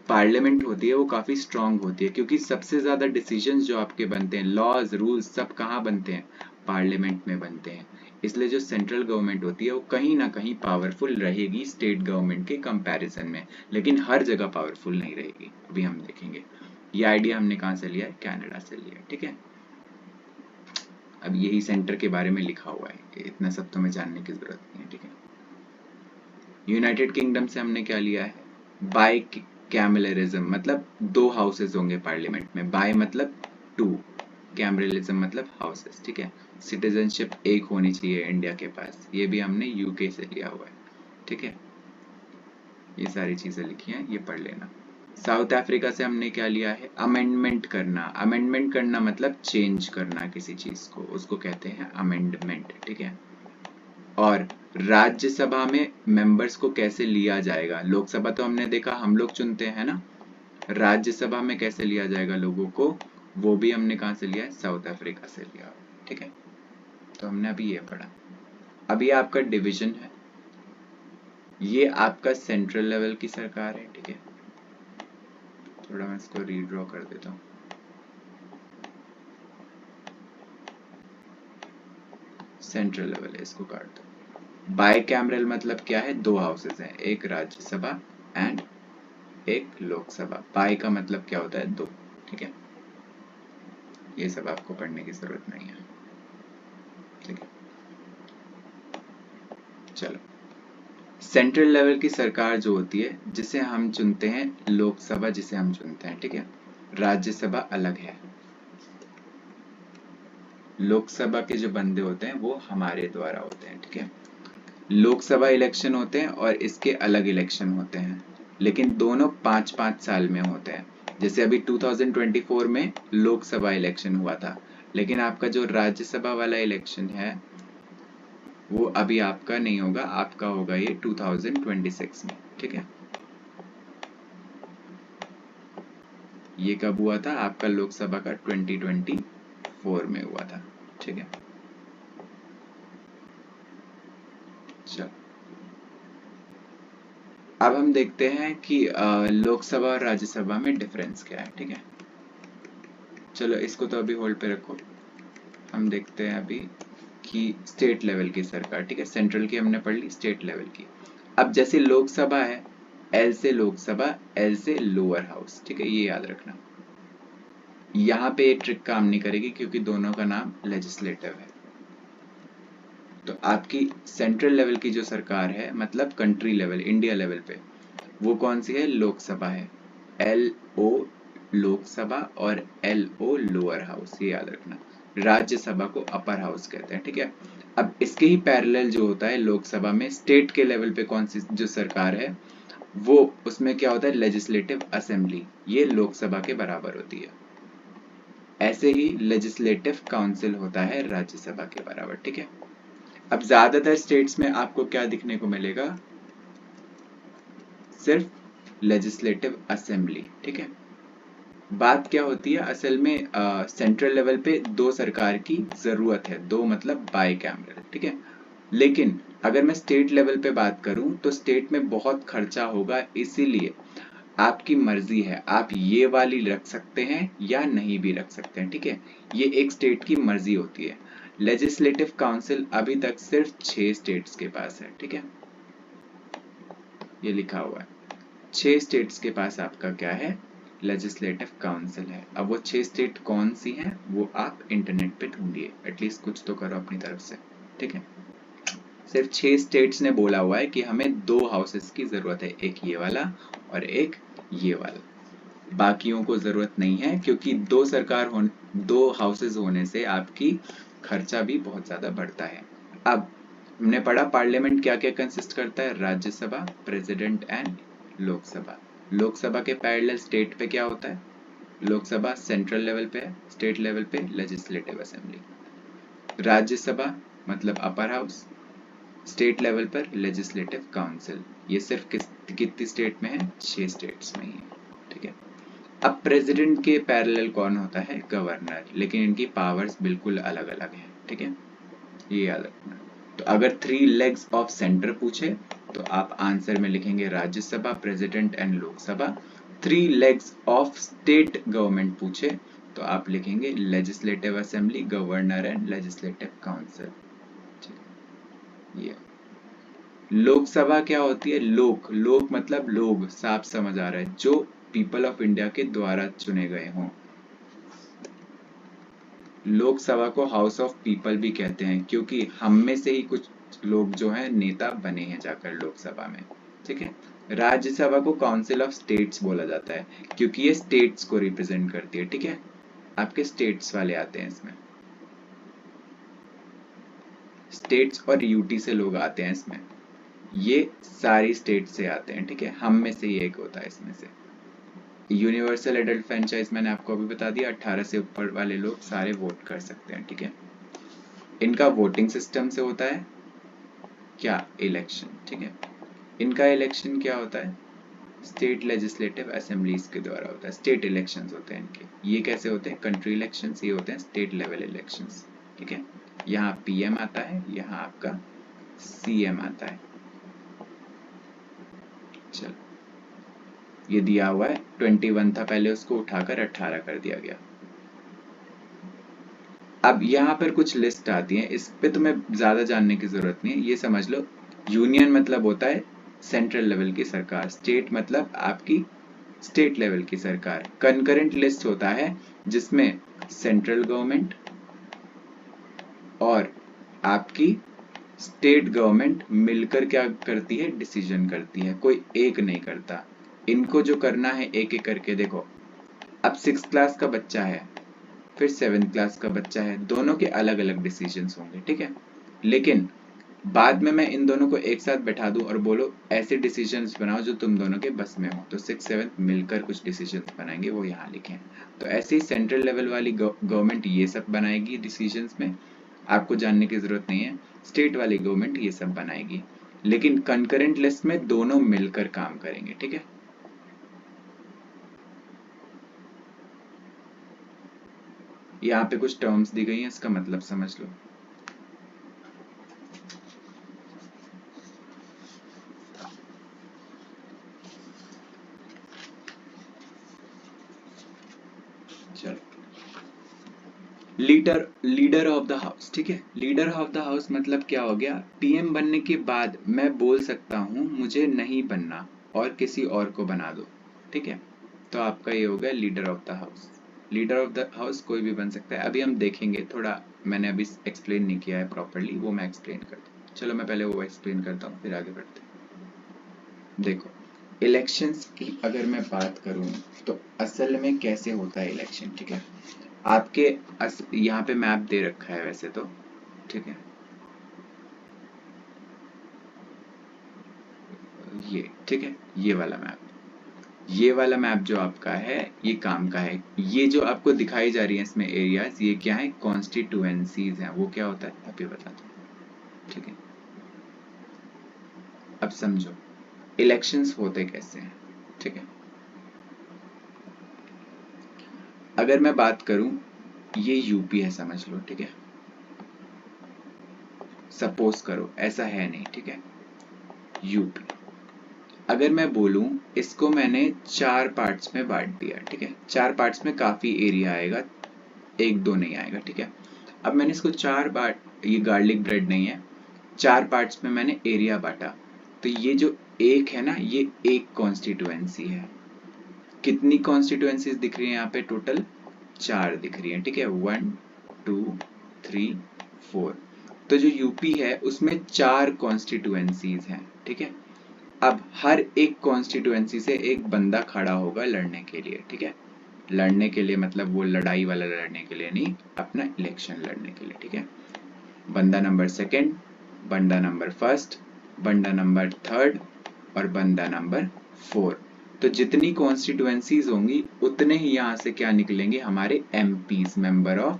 पार्लियामेंट होती है वो काफी स्ट्रांग होती है, क्योंकि सबसे ज्यादा डिसीजंस जो आपके बनते हैं, लॉज रूल्स सब कहाँ बनते हैं, पार्लियामेंट में बनते हैं। इसलिए जो सेंट्रल गवर्नमेंट होती है वो कहीं ना कहीं पावरफुल रहेगी स्टेट गवर्नमेंट के कंपैरिजन में, लेकिन हर जगह पावरफुल नहीं रहेगी, अभी हम देखेंगे। ये आइडिया हमने कहाँ से लिया है, कनाडा से लिया है, ठीक है। अब यही सेंटर के बारे में लिखा हुआ है, इतना सब तो हमें जानने की जरूरत नहीं है, ठीक है। यूनाइटेड किंगडम से हमने क्या लिया है, बाय कैमलरिज्म, मतलब दो हाउसेस होंगे पार्लियामेंट में, बाय मतलब टू, कैमरलिज्म मतलब हाउसेस, ठीक है। सिटीजनशिप एक होनी चाहिए इंडिया के पास, ये भी हमने यूके से लिया हुआ है, ठीक है। ये सारी चीजें लिखी हैं, ये पढ़ लेना। साउथ अफ्रीका से हमने क्या लिया है, अमेंडमेंट करना। अमेंडमेंट करना मतलब चेंज करना किसी चीज को, उसको कहते हैं अमेंडमेंट, ठीक है। और राज्यसभा में मेंबर्स को कैसे लिया जाएगा, लोकसभा तो हमने देखा हम लोग चुनते हैं ना, राज्यसभा में कैसे लिया जाएगा लोगों को, वो भी हमने कहाँ से लिया है, साउथ अफ्रीका से लिया, ठीक है। तो हमने अभी ये पढ़ा। अभी आपका डिवीजन है, ये आपका सेंट्रल लेवल की सरकार है, ठीक है। थोड़ा मैं इसको रीड्रॉ कर देता हूँ। सेंट्रल लेवल है, इसको काट दो। बाइकैमरल मतलब क्या है, दो हाउसेस हैं, एक राज्यसभा एंड एक लोकसभा। बाई का मतलब क्या होता है, दो, ठीक है। ये सब आपको पढ़ने की जरूरत नहीं है, ठीक है। चलो, सेंट्रल लेवल की सरकार जो होती है, जिसे हम चुनते हैं, लोकसभा जिसे हम चुनते हैं, ठीक है। राज्यसभा अलग है। लोकसभा के जो बंदे होते हैं वो हमारे द्वारा होते हैं, ठीक है। लोकसभा इलेक्शन होते हैं और इसके अलग इलेक्शन होते हैं, लेकिन दोनों 5-5 साल में होते हैं। जैसे अभी 2024 में लोकसभा इलेक्शन हुआ था, लेकिन आपका जो राज्यसभा वाला इलेक्शन है वो अभी आपका नहीं होगा, आपका होगा ये 2026 में, ठीक है। ये कब हुआ था, आपका लोकसभा का 2024 में हुआ था, ठीक है। चलो, अब हम देखते हैं कि लोकसभा और राज्यसभा में डिफरेंस क्या है, ठीक है। चलो, इसको तो अभी होल्ड पे रखो, हम देखते हैं अभी कि स्टेट लेवल की सरकार, ठीक है। सेंट्रल की हमने पढ़ ली, स्टेट लेवल की। अब जैसे लोकसभा है, एल से लोकसभा, एल से लोअर हाउस, ठीक है, ये याद रखना। यहाँ पे ये ट्रिक काम नहीं करेगी क्योंकि दोनों का नाम लेजिस्लेटिव है। तो आपकी सेंट्रल लेवल की जो सरकार है, मतलब कंट्री लेवल, इंडिया लेवल पे, वो कौन सी है, लोकसभा है। एल ओ लोकसभा और एल ओ लोअर हाउस, ये याद रखना। राज्यसभा को अपर हाउस कहते हैं, ठीक है। अब इसके ही पैरेलल जो होता है लोकसभा में, स्टेट के लेवल पे कौन सी जो सरकार है, वो उसमें क्या होता है, लेजिस्लेटिव असेंबली, ये लोकसभा के बराबर होती है। ऐसे ही लेजिस्लेटिव काउंसिल होता है राज्यसभा के बराबर, ठीक है। अब ज्यादातर स्टेट्स में आपको क्या दिखने को मिलेगा, सिर्फ लेजिस्लेटिव असेंबली, ठीक है। बात क्या होती है असल में, सेंट्रल लेवल पे दो सरकार की जरूरत है, दो मतलब बाई कैमरल, ठीक है। लेकिन अगर मैं स्टेट लेवल पे बात करूं तो स्टेट में बहुत खर्चा होगा, इसीलिए आपकी मर्जी है, आप ये वाली रख सकते हैं या नहीं भी रख सकते हैं, ठीक है। ये एक स्टेट की मर्जी होती है। लेजिस्लेटिव काउंसिल अभी तक सिर्फ 6 स्टेट्स के पास है, ठीक है, ये लिखा हुआ है 6 स्टेट्स के पास आपका क्या है, लेजिस्लेटिव काउंसिल है। अब वो 6 स्टेट कौन सी हैं वो आप इंटरनेट पे ढूंढिए, एटलीस्ट कुछ तो करो अपनी तरफ से, ठीक है। सिर्फ 6 स्टेट्स ने बोला हुआ है कि हमें 2 हाउसेस की जरूरत है, एक ये वाला और एक ये वाला। बाकियों को जरूरत नहीं है, क्योंकि 2 हाउसेस होने से आपकी खर्चा भी बहुत ज्यादा बढ़ता है। अब हमने पढ़ा पार्लियामेंट क्या क्या कंसिस्ट करता है, राज्यसभा, प्रेसिडेंट एंड लोकसभा। लोकसभा के पैरेलल स्टेट पे क्या होता है, लोकसभा सेंट्रल लेवल पे है, स्टेट लेवल पे लेजिस्लेटिव असेंबली। राज्यसभा मतलब अपर हाउस, स्टेट लेवल पर लेजिस्लेटिव काउंसिल। ये सिर्फ कितनी स्टेट में है, 6 स्टेट्स में ही है, ठीक है। अब प्रेसिडेंट के पैरेलल कौन होता है, गवर्नर, लेकिन इनकी पावर्स बिल्कुल अलग अलग हैं, ठीक है, ये याद रखना। तो अगर 3 लेग्स ऑफ सेंटर पूछे तो आप आंसर में लिखेंगे Rajya Sabha, president and Lok Sabha. 3 legs of state government पूछे तो आप लिखेंगे legislative assembly, governor and legislative council, ये। लोकसभा क्या होती है, लोक मतलब लोग, साफ समझ आ रहा है, जो पीपल ऑफ इंडिया के द्वारा चुने गए हों। लोकसभा को हाउस ऑफ पीपल भी कहते हैं, क्योंकि हम में से ही कुछ लोग जो हैं नेता बने हैं जाकर लोकसभा में, ठीक है। राज्यसभा को काउंसिल ऑफ स्टेट्स बोला जाता है, क्योंकि ये स्टेट्स को रिप्रेजेंट करती है, ठीक है। आपके स्टेट्स वाले आते हैं इसमें, स्टेट्स और यूटी से लोग आते हैं इसमें, ये सारी स्टेट से आते हैं, ठीक है, हम में से ही एक होता है इसमें से। यूनिवर्सल एडल्ट फ्रेंचाइज मैंने आपको अभी बता दिया, 18 से ऊपर वाले लोग सारे वोट कर सकते हैं, ठीक है। इनका वोटिंग सिस्टम से होता है क्या, इलेक्शन, ठीक है। इनका इलेक्शन क्या होता है, स्टेट लेजिस्लेटिव असेंबलीज के द्वारा होता है, स्टेट इलेक्शंस होते हैं इनके। ये कैसे होते हैं, कंट्री इलेक्शंस, ये होते हैं स्टेट लेवल इलेक्शंस, ठीक है। यहाँ पीएम आता है, यहाँ आपका सीएम आता है। चलो, ये दिया हुआ है 21 था पहले, उसको उठाकर 18 कर दिया गया। अब यहाँ पर कुछ लिस्ट आती है, इस पे तुम्हें ज्यादा जानने की जरूरत नहीं है, ये समझ लो। यूनियन मतलब होता है सेंट्रल लेवल की सरकार, स्टेट मतलब आपकी स्टेट लेवल की सरकार। कंकरेंट लिस्ट होता है जिसमें सेंट्रल गवर्नमेंट और आपकी स्टेट गवर्नमेंट मिलकर क्या करती है, डिसीजन करती है, कोई एक नहीं करता। इनको जो करना है एक एक करके देखो। अब 6th क्लास का बच्चा है, फिर 7th क्लास का बच्चा है, दोनों के अलग अलग डिसीजंस होंगे, ठीक है। लेकिन बाद में मैं इन दोनों को एक साथ बैठा दूं और बोलो ऐसे डिसीजंस बनाओ जो तुम दोनों के बस में हो, तो 6th 7th मिलकर कुछ डिसीजंस बनाएंगे, वो यहाँ लिखे हैं। तो ऐसे ही सेंट्रल लेवल वाली गवर्नमेंट ये सब बनाएगी डिसीजंस में, आपको जानने की जरूरत नहीं है। स्टेट वाली गवर्नमेंट ये सब बनाएगी, लेकिन कंकरेंट लिस्ट में दोनों मिलकर काम करेंगे, ठीक है। यहाँ पे कुछ टर्म्स दी गई हैं, इसका मतलब समझ लो। चलो, लीडर ऑफ द हाउस, ठीक है। लीडर ऑफ द हाउस मतलब क्या हो गया, पीएम बनने के बाद मैं बोल सकता हूं मुझे नहीं बनना और किसी और को बना दो, ठीक है। तो आपका ये हो गया leader of the house. Leader of the house कोई भी बन सकता है, अभी हम देखेंगे, थोड़ा मैंने अभी एक्सप्लेन नहीं किया है प्रॉपरली, वो मैं एक्सप्लेन करता हूँ। चलो मैं पहले वो एक्सप्लेन करता हूँ, फिर आगे बढ़ते हैं। देखो, इलेक्शंस की अगर मैं बात करूं तो असल में कैसे होता है इलेक्शन, ठीक है। आपके यहाँ पे मैप दे रखा है वैसे तो, ठीक है, ये ठीक है, ये वाला मैप, ये वाला मैप जो आपका है ये काम का है। ये जो आपको दिखाई जा रही है इसमें एरियाज, ये क्या है, कॉन्स्टिट्यूएंसीज हैं। वो क्या होता है अभी बताता हूँ, ठीक है। अब समझो इलेक्शंस होते कैसे हैं, ठीक है। अगर मैं बात करूं, ये यूपी है समझ लो, ठीक है। सपोज करो, ऐसा है नहीं, ठीक है। यूपी, अगर मैं बोलूं इसको मैंने 4 पार्ट्स में बांट दिया, ठीक है। 4 पार्ट्स में काफी एरिया आएगा, 1-2 नहीं आएगा, ठीक है। अब मैंने इसको 4 पार्ट, ये गार्लिक ब्रेड नहीं है, 4 पार्ट्स में मैंने एरिया बांटा, तो ये जो एक है ना, ये एक कॉन्स्टिट्यूएंसी है। कितनी कॉन्स्टिट्यूएंसीज दिख रही है यहाँ पे? टोटल 4 दिख रही है, ठीक है। 1 2 3 4, तो जो यूपी है उसमें 4 कॉन्स्टिट्यूएंसीज हैं, ठीक है। अब हर एक कॉन्स्टिट्यूएंसी से एक बंदा खड़ा होगा लड़ने के लिए, ठीक है। लड़ने के लिए मतलब वो लड़ाई वाला लड़ने के लिए नहीं, अपना इलेक्शन लड़ने के लिए, ठीक है। बंदा नंबर 2, बंदा नंबर 1, बंदा नंबर 3 और बंदा नंबर 4। तो जितनी कॉन्स्टिट्यूएंसीज होंगी उतने ही यहाँ से क्या निकलेंगे? हमारे एमपीज, मेंबर ऑफ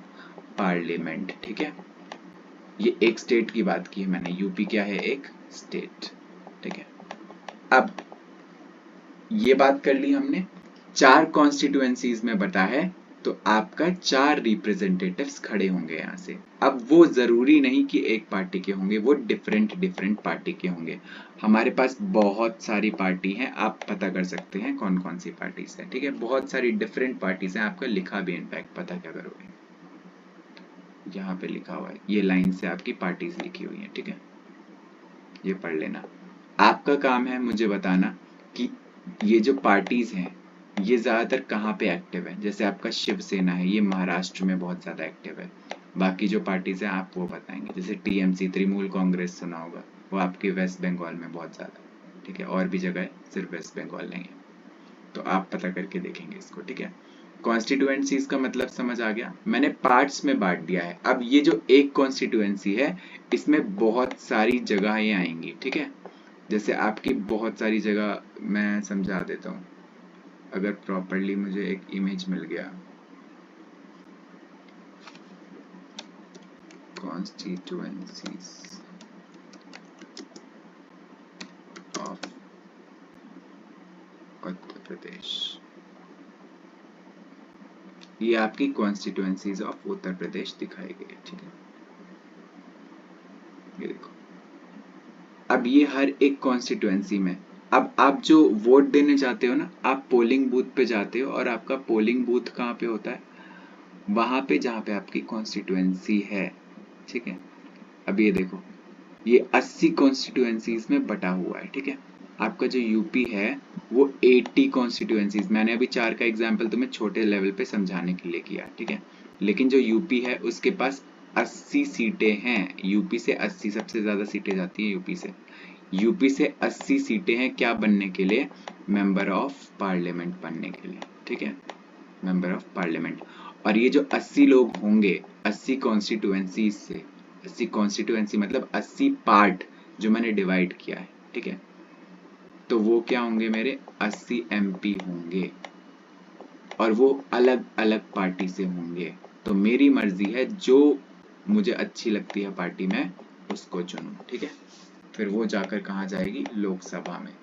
पार्लियामेंट, ठीक है। ये एक स्टेट की बात की है मैंने, यूपी क्या है? एक स्टेट, ठीक है। अब ये बात कर ली हमने, 4 कॉन्स्टिट्यूएंसीज में बटा है, तो आपका 4 रिप्रेजेंटेटिव्स खड़े होंगे यहाँ से। अब वो जरूरी नहीं कि एक पार्टी के होंगे, वो डिफरेंट पार्टी के होंगे। हमारे पास बहुत सारी पार्टी हैं, आप पता कर सकते हैं कौन कौन सी पार्टीज है, ठीक है। बहुत सारी डिफरेंट पार्टीज हैं, आपका लिखा भी इनफैक्ट, पता क्या करोगे? यहाँ पे लिखा हुआ है, ये लाइन से आपकी पार्टीज लिखी हुई है, ठीक है। ये पढ़ लेना। आपका काम है मुझे बताना कि ये जो पार्टीज हैं ये ज्यादातर कहाँ पे एक्टिव है। जैसे आपका शिवसेना है, ये महाराष्ट्र में बहुत ज्यादा एक्टिव है। बाकी जो पार्टीज हैं आप वो बताएंगे, जैसे टीएमसी, तृणमूल कांग्रेस सुना होगा, वो आपके वेस्ट बंगाल में बहुत ज्यादा, ठीक है। और भी जगह है, सिर्फ वेस्ट बंगाल नहीं है, तो आप पता करके देखेंगे इसको, ठीक है। कॉन्स्टिट्यूएंसीज का मतलब समझ आ गया, मैंने पार्ट्स में बांट दिया है। अब ये जो एक कॉन्स्टिट्यूएंसी है इसमें बहुत सारी जगहें आएंगी, ठीक है। जैसे आपकी बहुत सारी जगह, मैं समझा देता हूँ अगर प्रॉपरली मुझे एक इमेज मिल गया। कॉन्स्टिट्यूएंसीज ऑफ उत्तर प्रदेश, ये आपकी कॉन्स्टिट्यूएंसीज ऑफ उत्तर प्रदेश दिखाई गई है, ठीक है। ये देखो, अब ये हर एक कॉन्स्टिट्यूएंसी में, अब आप जो वोट देने जाते हो ना, आप पोलिंग बूथ पे जाते हो, और आपका पोलिंग बूथ कहाँ पे होता है? वहां पे जहाँ पे आपकी कॉन्स्टिट्यूएंसी है, ठीक है। अब ये देखो, ये 80 कॉन्स्टिट्यूएंसीज में बटा हुआ है, ठीक है। आपका जो यूपी है वो 80 कॉन्स्टिट्यूएंसीज, मैंने अभी 4 का एग्जाम्पल तुम्हें छोटे लेवल पे समझाने के लिए किया, ठीक है। लेकिन जो यूपी है उसके पास 80 सीटें हैं, यूपी से 80 सबसे ज्यादा सीटें जाती है यूपी से। यूपी से 80 सीटें हैं, क्या बनने के लिए? मेंबर ऑफ पार्लियामेंट बनने के लिए, ठीक है। Member of parliament. और ये जो 80 लोग होंगे 80 कॉन्स्टिट्यूएंसी से, 80 कॉन्स्टिट्यूएंसी मतलब 80 पार्ट जो मैंने डिवाइड किया है, ठीक है। तो वो क्या होंगे? मेरे 80 एमपी होंगे, और वो अलग अलग पार्टी से होंगे। तो मेरी मर्जी है, जो मुझे अच्छी लगती है पार्टी में उसको चुनूं, ठीक है। फिर वो जाकर कहाँ जाएगी? लोकसभा में।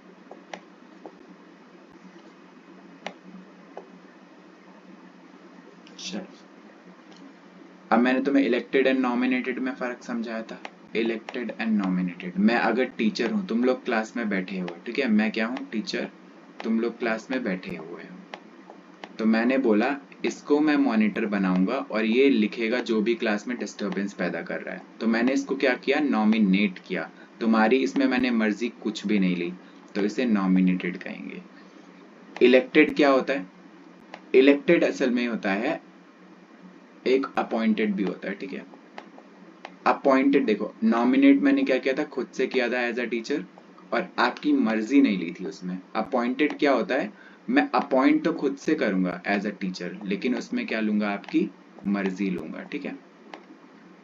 चलो, अब मैंने तुम्हें इलेक्टेड एंड नॉमिनेटेड में फर्क समझाया था। इलेक्टेड एंड नॉमिनेटेड, मैं अगर टीचर हूं, तुम लोग क्लास में बैठे हो, ठीक है, मैं क्या हूं? टीचर, तुम लोग क्लास में बैठे हुए हो, तो मैंने बोला इसको मैं मॉनिटर बनाऊंगा और ये लिखेगा जो भी क्लास में डिस्टरबेंस पैदा कर रहा है। तो मैंने इसको क्या किया? नॉमिनेट किया। तुम्हारी इसमें मैंने मर्जी कुछ भी नहीं ली, तो इसे नॉमिनेटेड कहेंगे। इलेक्टेड क्या होता है? इलेक्टेड असल में होता है, एक अपॉइंटेड भी होता है, ठीक है। अपॉइंटेड देखो, नॉमिनेट मैंने क्या किया था? खुद से किया था एज अ टीचर, और आपकी मर्जी नहीं ली थी उसमें। अपॉइंटेड क्या होता है? मैं अपॉइंट तो खुद से करूंगा एज अ टीचर, लेकिन उसमें क्या लूंगा? आपकी मर्जी लूंगा, ठीक है।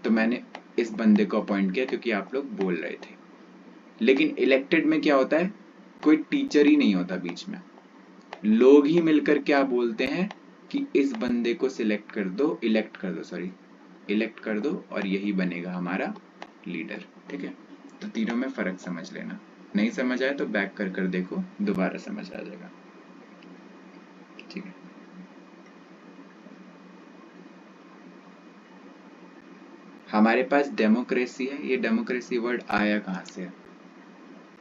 तो मैंने इस बंदे को अपॉइंट किया क्योंकि आप लोग बोल रहे थे। लेकिन इलेक्टेड में क्या होता है? कोई टीचर ही नहीं होता बीच में, लोग ही मिलकर क्या बोलते हैं कि इस बंदे को सिलेक्ट कर दो, इलेक्ट कर दो, सॉरी, इलेक्ट कर दो, और यही बनेगा हमारा लीडर, ठीक है। तो तीनों में फर्क समझ लेना, नहीं समझ आया तो बैक कर कर देखो, दोबारा समझ आ जाएगा, ठीक है। हमारे पास डेमोक्रेसी है, ये डेमोक्रेसी वर्ड आया कहाँ से है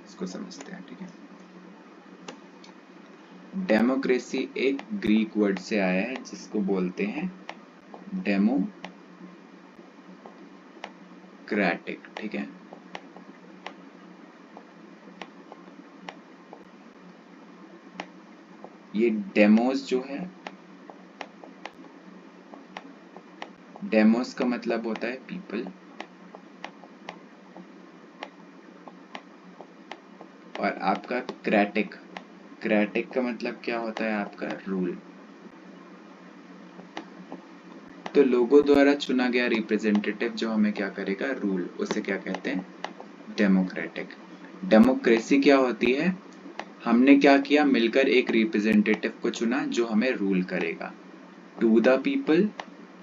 इसको समझते हैं, ठीक है। डेमोक्रेसी एक ग्रीक वर्ड से आया है जिसको बोलते हैं डेमोक्रेटिक, ठीक है। ये डेमोस जो है, डेमोस का मतलब होता है पीपल, और आपका क्रेटिक, क्रेटिक का मतलब क्या होता है आपका रूल। तो लोगों द्वारा चुना गया रिप्रेजेंटेटिव जो हमें क्या करेगा, रूल, उसे क्या कहते हैं, डेमोक्रेटिक। डेमोक्रेसी क्या होती है, हमने क्या किया, मिलकर एक रिप्रेजेंटेटिव को चुना जो हमें रूल करेगा, to the people,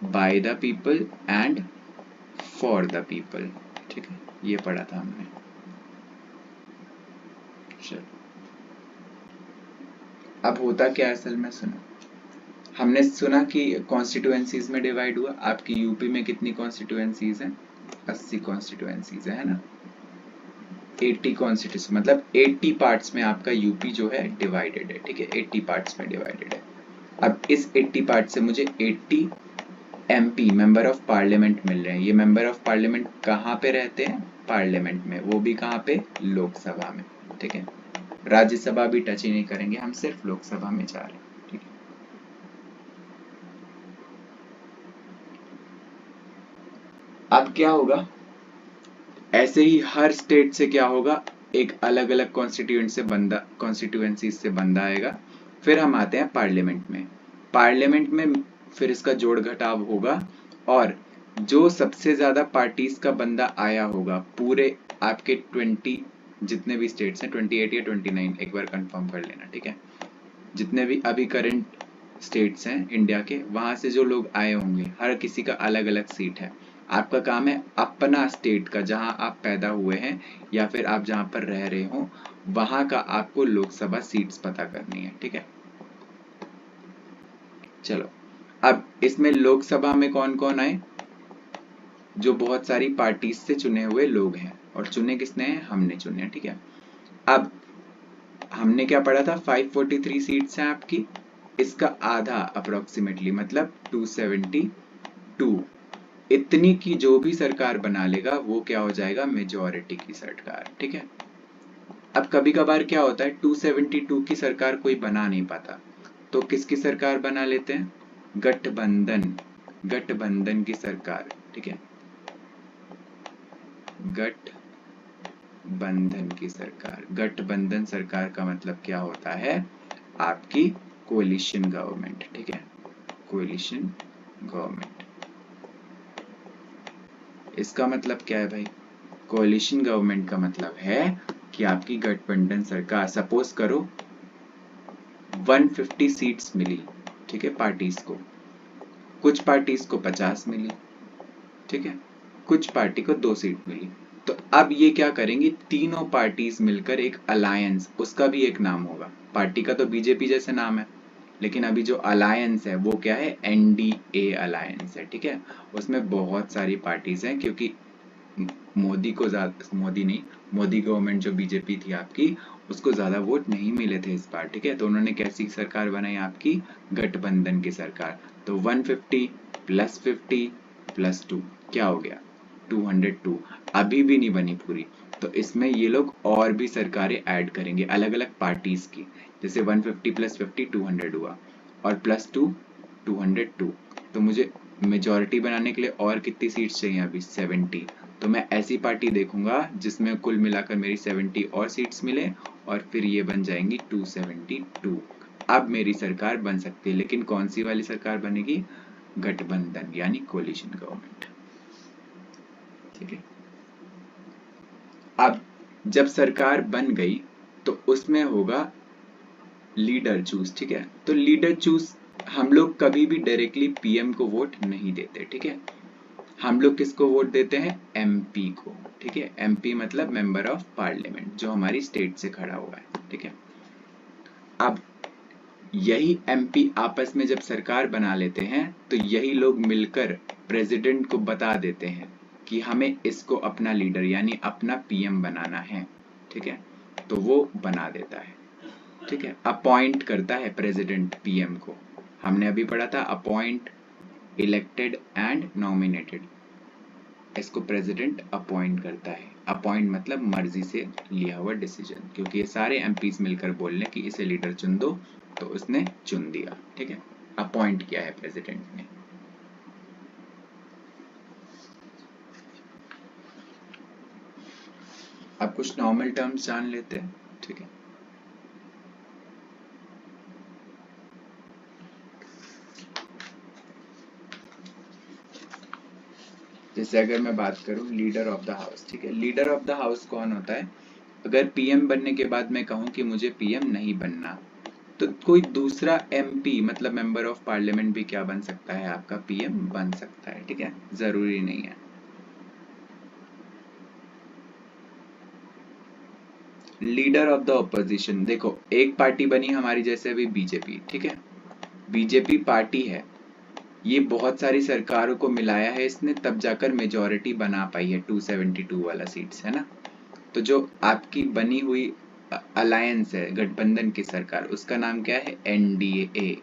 by the people and for the people, ठीक है, ये पढ़ा था हमने। चलो अब होता क्या है असल में, सुनो, हमने सुना कि कॉन्स्टिट्यूएंसीज में डिवाइड हुआ। आपकी यूपी में कितनी कॉन्स्टिट्यूएंसीज हैं, 80 कॉन्स्टिट्यूएंसीज है ना, 80 कॉन्स्टिट्यूशन मतलब 80 पार्ट्स में आपका यूपी जो है डिवाइडेड है, ठीक है, 80 पार्ट्स में डिवाइडेड है। अब इस 80 पार्ट से मुझे 80 एमपी मेंबर ऑफ पार्लियामेंट मिल रहे हैं। ये मेंबर ऑफ पार्लियामेंट कहाँ पे रहते हैं, पार्लियामेंट में, वो भी कहाँ पे, लोकसभा में, ठीक है। राज्यसभा भी टच ही नहीं करेंगे, हम सिर्फ लोकसभा में जा रहे हैं, ठीक है। अब क्या होगा, ऐसे ही हर स्टेट से क्या होगा, एक अलग अलग कॉन्स्टिट्यूएंसी से बंदा आएगा। फिर हम आते हैं पार्लियामेंट में। पार्लियामेंट में फिर इसका जोड़ घटाव होगा, और जो सबसे ज्यादा पार्टीज का बंदा आया होगा पूरे आपके 20 जितने भी स्टेट्स हैं, 28 या 29, एक बार कंफर्म कर लेना, ठीक है। जितने भी अभी करंट स्टेट्स हैं इंडिया के, वहां से जो लोग आए होंगे, हर किसी का अलग अलग सीट है। आपका काम है अपना स्टेट का, जहां आप पैदा हुए हैं या फिर आप जहां पर रह रहे हो, वहां का आपको लोकसभा सीट्स पता करनी है, ठीक है। चलो अब इसमें लोकसभा में कौन कौन आए, जो बहुत सारी पार्टीज से चुने हुए लोग हैं, और चुने किसने हैं, हमने चुने हैं, ठीक है। अब हमने क्या पढ़ा था, 543 सीट्स हैं आपकी, इसका आधा अप्रोक्सीमेटली मतलब 272, इतनी की जो भी सरकार बना लेगा वो क्या हो जाएगा, मेजॉरिटी की सरकार, ठीक है। अब कभी कभार क्या होता है, 272 की सरकार कोई बना नहीं पाता, तो किसकी सरकार बना लेते हैं, गठबंधन, गठबंधन की सरकार, ठीक है, गठबंधन की सरकार। गठबंधन सरकार का मतलब क्या होता है, आपकी कोलिशन गवर्नमेंट, ठीक है, कोलिशन गवर्नमेंट। इसका मतलब क्या है भाई, कोलिशन गवर्नमेंट का मतलब है कि आपकी गठबंधन सरकार, सपोज करो 150 सीट्स मिली, ठीक है, पार्टीज को, कुछ पार्टीज को 50 मिली, ठीक है, कुछ पार्टी को 2 सीट मिली। तो अब ये क्या करेंगी, तीनों पार्टीज मिलकर एक अलायंस, उसका भी एक नाम होगा, पार्टी का तो बीजेपी जैसे नाम है, लेकिन अभी जो अलायंस है वो क्या है, एनडीए अलायंस है, ठीक है। उसमें बहुत सारी पार्टीज हैं, क्योंकि मोदी को ज्यादा, मोदी नहीं, मोदी गवर्नमेंट जो बीजेपी थी आपकी, उसको ज्यादा वोट नहीं मिले थे इस बार, ठीक है। तो उन्होंने कैसी सरकार बनाई आपकी, गठबंधन की सरकार। तो 150 प्लस 50 प्लस 2 क्या हो गया, 202, अभी भी नहीं बनी पूरी, तो इसमें ये लोग और भी सरकारें ऐड करेंगे अलग अलग पार्टीज की, जैसे 150 प्लस 50 200 हुआ, और प्लस 2 202, तो मुझे मेजॉरिटी बनाने के लिए और कितनी सीट्स चाहिए, अभी 70, तो मैं ऐसी पार्टी देखूंगा जिसमें कुल मिलाकर मेरी 70 और सीट्स मिले, और फिर ये बन जाएंगी 272। अब मेरी सरकार बन सकती है, लेकिन कौन सी वाली सरकार बनेगी, गठबंधन यानी कोलिशन गवर्नमेंट, ठीक है। अब जब सरकार बन गई तो उसमें होगा लीडर चूज, ठीक है। तो लीडर चूज, हम लोग कभी भी डायरेक्टली पीएम को वोट नहीं देते, ठीक है। हम लोग किसको वोट देते हैं, एमपी को, ठीक है। एमपी मतलब मेंबर ऑफ पार्लियामेंट, जो हमारी स्टेट से खड़ा हुआ है, ठीक है। अब यही एमपी आपस में जब सरकार बना लेते हैं, तो यही लोग मिलकर प्रेसिडेंट को बता देते हैं कि हमें इसको अपना लीडर यानी अपना पीएम बनाना है, ठीक है, तो वो बना देता है, ठीक है, अपॉइंट करता है प्रेसिडेंट पीएम को। हमने अभी पढ़ा था अपॉइंट, इलेक्टेड एंड नॉमिनेटेड, इसको प्रेसिडेंट अपॉइंट करता है। अपॉइंट मतलब मर्जी से लिया हुआ डिसीजन, क्योंकि ये सारे एमपीज मिलकर बोल रहे कि इसे लीडर चुन दो, तो उसने चुन दिया, ठीक है, अपॉइंट किया है प्रेसिडेंट ने। अब कुछ नॉर्मल टर्म्स जान लेते हैं, ठीक है। जैसे अगर मैं बात करूं लीडर ऑफ द हाउस, ठीक है, लीडर ऑफ द हाउस कौन होता है? अगर पीएम बनने के बाद मैं कहूं कि मुझे पीएम नहीं बनना, तो कोई दूसरा एमपी मतलब मेंबर ऑफ पार्लियामेंट भी क्या बन सकता है? आपका पीएम बन सकता है, ठीक है, जरूरी नहीं है। लीडर ऑफ द ऑपोजिशन, देखो एक पार्टी बनी हमारी जैसे अभी बीजेपी, ठीक है, बीजेपी पार्टी है, ये बहुत सारी सरकारों को मिलाया है इसने, तब जाकर मेजोरिटी बना पाई है 272 वाला सीट्स, है ना। तो जो आपकी बनी हुई अलायंस है, गठबंधन की सरकार, उसका नाम क्या है? एनडीए।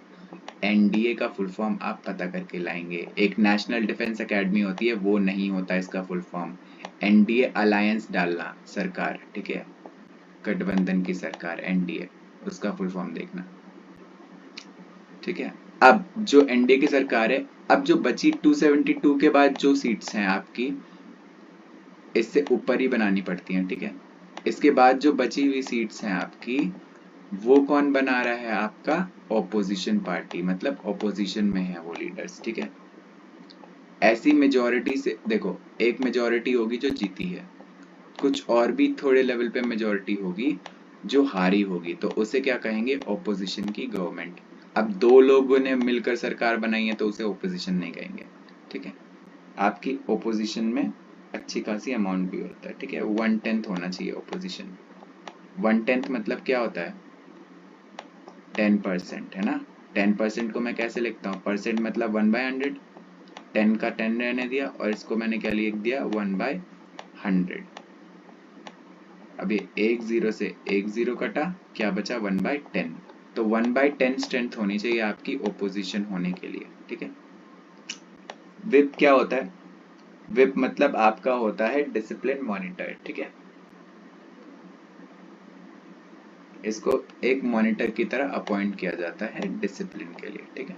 एनडीए का फुल फॉर्म आप पता करके लाएंगे। एक नेशनल डिफेंस एकेडमी होती है, वो नहीं होता इसका फुल फॉर्म। एनडीए अलायंस डालना सरकार, ठीक है, गठबंधन की सरकार एनडीए, उसका फुल फॉर्म देखना, ठीक है। अब जो एनडीए की सरकार है, अब जो बची 272 के बाद जो सीट्स हैं आपकी, इससे ऊपर ही बनानी पड़ती हैं, ठीक है। इसके बाद जो बची हुई सीट्स हैं आपकी, वो कौन बना रहा है? आपका ऑपोजिशन पार्टी, मतलब ऑपोजिशन में है वो लीडर्स, ठीक है। ऐसी मेजोरिटी से देखो, एक मेजोरिटी होगी जो जीती है, कुछ और भी थोड़े लेवल पे मेजोरिटी होगी जो हारी होगी, तो उसे क्या कहेंगे? ऑपोजिशन की गवर्नमेंट। अब दो लोगों ने मिलकर सरकार बनाई है तो उसे ऑपोजिशन नहीं कहेंगे, ठीक है। आपकी ऑपोजिशन में अच्छी खासी अमाउंट भी होता है, ठीक है, 1/10 होना चाहिए ऑपोजिशन। 1/10 मतलब क्या होता है? 10%, है ना। 10% को मैं कैसे लिखता हूँ? परसेंट मतलब 1/100, 10 का 10 रहने दिया और इसको मैंने क्या लिख दिया? 1/100। अब ये एक जीरो से एक जीरो कटा, क्या बचा? 1/10। तो 1/10 स्ट्रेंथ होनी चाहिए आपकी ओपोजिशन होने के लिए, ठीक है। विप क्या होता है? विप मतलब आपका होता है डिसिप्लिन मॉनिटर, ठीक है। इसको एक मॉनिटर की तरह अपॉइंट किया जाता है डिसिप्लिन के लिए, ठीक है।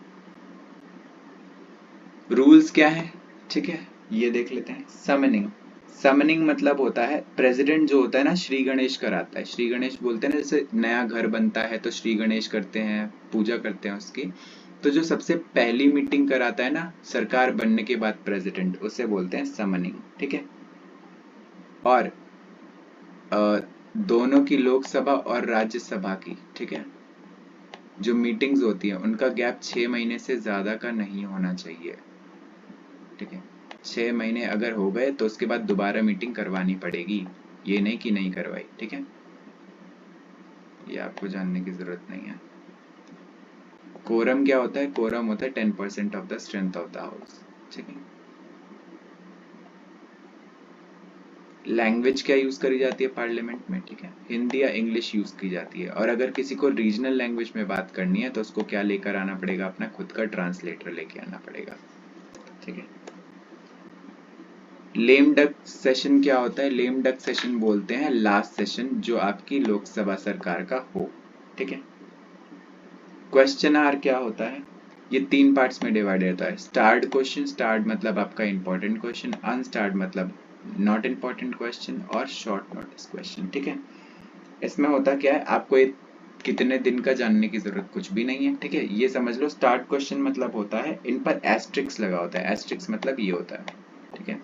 रूल्स क्या है? ठीक है, ये देख लेते हैं। समनिंग, समनिंग मतलब होता है, प्रेसिडेंट जो होता है ना, श्री गणेश कराता है। श्री गणेश बोलते हैं ना, जैसे नया घर बनता है तो श्री गणेश करते हैं, पूजा करते हैं उसकी। तो जो सबसे पहली मीटिंग कराता है ना सरकार बनने के बाद प्रेसिडेंट, उसे बोलते हैं समनिंग, ठीक है। और दोनों की लोकसभा और राज्यसभा की, ठीक है, जो मीटिंग्स होती है उनका गैप 6 महीने से ज्यादा का नहीं होना चाहिए, ठीक है। 6 महीने अगर हो गए तो उसके बाद दोबारा मीटिंग करवानी पड़ेगी, ये नहीं कि नहीं करवाई, ठीक है। ये आपको जानने की जरूरत नहीं है। कोरम क्या होता है? कोरम होता है 10% of the strength of the house, ठीक है। लैंग्वेज क्या यूज करी जाती है पार्लियामेंट में? ठीक है, हिंदी या इंग्लिश यूज की जाती है। और अगर किसी को रीजनल लैंग्वेज में बात करनी है तो उसको क्या लेकर आना पड़ेगा? अपना खुद का ट्रांसलेटर लेके आना पड़ेगा, ठीक है। लेम डक सेशन क्या होता है? लेम डक सेशन बोलते हैं लास्ट सेशन जो आपकी लोकसभा सरकार का हो, ठीक है। क्वेश्चन आवर क्या होता है? ये 3 पार्ट्स में डिवाइडेड होता है। स्टार्ड क्वेश्चन, स्टार्ड मतलब आपका इंपॉर्टेंट क्वेश्चन, अनस्टार्ड मतलब नॉट इंपॉर्टेंट क्वेश्चन, और शॉर्ट नोटिस क्वेश्चन, ठीक है। इसमें होता क्या है, आपको एक कितने दिन का जानने की जरूरत कुछ भी नहीं है, ठीक है। ये समझ लो, स्टार्ट क्वेश्चन मतलब होता है इन पर एस्ट्रिक्स लगा होता है। एस्ट्रिक्स मतलब ये होता है, ठीक है।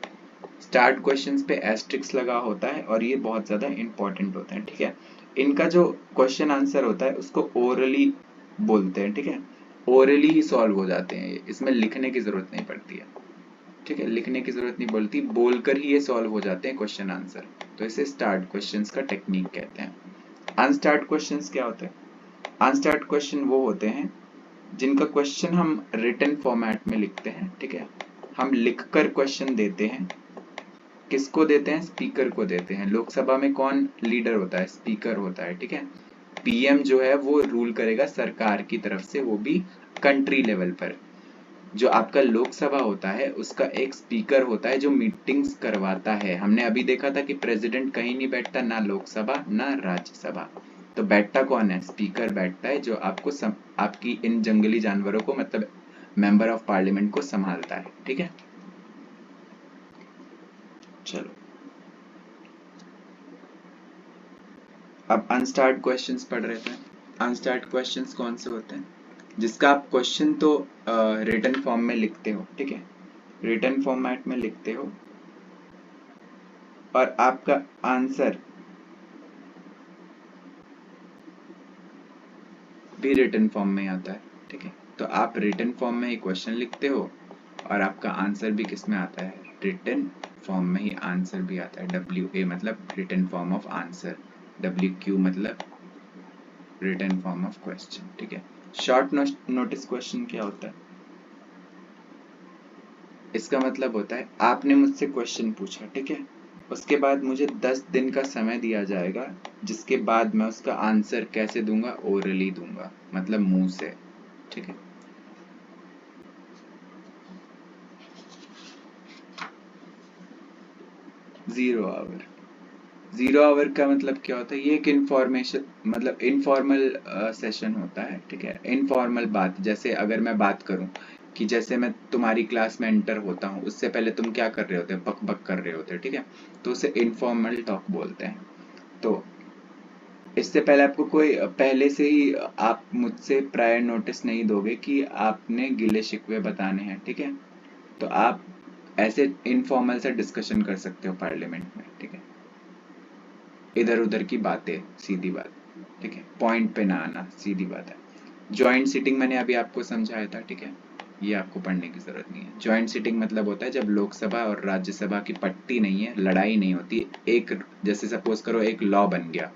स्टार्ट क्वेश्चंस पे एस्ट्रिक्स लगा होता है और ये बहुत ज्यादा इंपॉर्टेंट होते हैं, ठीक है। इनका जो क्वेश्चन आंसर होता है उसको ओरली बोलते हैं, ठीक है। ओरली ही सॉल्व हो जाते हैं, इसमें लिखने की जरूरत नहीं पड़ती है, ठीक है। लिखने की जरूरत नहीं पड़ती, बोलकर ही ये सॉल्व हो जाते हैं क्वेश्चन आंसर। तो इसे स्टार्ट क्वेश्चंस का टेक्निक कहते हैं। अनस्टार्ट क्वेश्चंस क्या होते हैं? अनस्टार्ट क्वेश्चन वो होते हैं जिनका क्वेश्चन हम रिटन फॉर्मेट में लिखते हैं, ठीक है। हम लिखकर क्वेश्चन देते हैं किसको देते हैं? स्पीकर को देते हैं। लोकसभा में कौन लीडर होता है? स्पीकर होता है, ठीक है। पीएम जो है वो रूल करेगा सरकार की तरफ से, वो भी कंट्री लेवल पर। जो आपका लोकसभा होता है उसका एक स्पीकर होता है जो मीटिंग्स करवाता है। हमने अभी देखा था कि प्रेसिडेंट कहीं नहीं बैठता, ना लोकसभा ना राज्यसभा। तो बैठता कौन है? स्पीकर बैठता है, जो आपको आपकी इन जंगली जानवरों को, मतलब मेंबर ऑफ पार्लियामेंट को संभालता है, ठीक है। चलो अब अनस्टार्ट क्वेश्चंस पढ़ रहे थे। अनस्टार्ट क्वेश्चंस कौन से होते हैं? जिसका आप क्वेश्चन तो रिटन फॉर्म में लिखते हो, ठीक है, रिटन फॉर्मेट में लिखते हो, और आपका आंसर भी रिटन फॉर्म में आता है, ठीक है। तो आप रिटन फॉर्म में ही क्वेश्चन लिखते हो और आपका आंसर भी किस में आता है? रिटन फॉर्म में ही आंसर भी आता है। WA मतलब written form of answer, WQ मतलब रिटन फॉर्म ऑफ क्वेश्चन, ठीक है। शॉर्ट नोटिस क्वेश्चन क्या होता है? इसका मतलब होता है आपने मुझसे क्वेश्चन पूछा, ठीक है, उसके बाद मुझे 10 दिन का समय दिया जाएगा, जिसके बाद मैं उसका आंसर कैसे दूंगा? ओरली दूंगा, मतलब मुंह से, ठीक है। जीरो आवर का मतलब क्या होता है? ये एक इन्फॉर्मेशन, मतलब इनफॉर्मल सेशन होता है, ठीक है। इनफॉर्मल बात, जैसे अगर मैं बात करूं कि जैसे मैं तुम्हारी क्लास में एंटर होता हूं, उससे पहले तुम क्या कर रहे होते? बक बक कर रहे होते, ठीक है। तो उसे इनफॉर्मल टॉक बोलते हैं। तो इससे पहले आपको कोई, पहले से ही आप मुझसे प्रायर नोटिस नहीं दोगे कि आपने गिले शिकवे बताने हैं, ठीक है। तो आप ऐसे इनफॉर्मल से डिस्कशन कर सकते हो पार्लियामेंट में, ठीक है। इधर उधर की बातें, सीधी बात, ठीक है, पॉइंट पे ना आना, सीधी बात है। जॉइंट सीटिंग मैंने अभी आपको समझाया था, ठीक है, ये आपको पढ़ने की जरूरत नहीं है। जॉइंट सीटिंग मतलब होता है जब लोकसभा और राज्यसभा की पट्टी नहीं है, लड़ाई नहीं होती, एक, जैसे सपोज करो एक लॉ बन गया,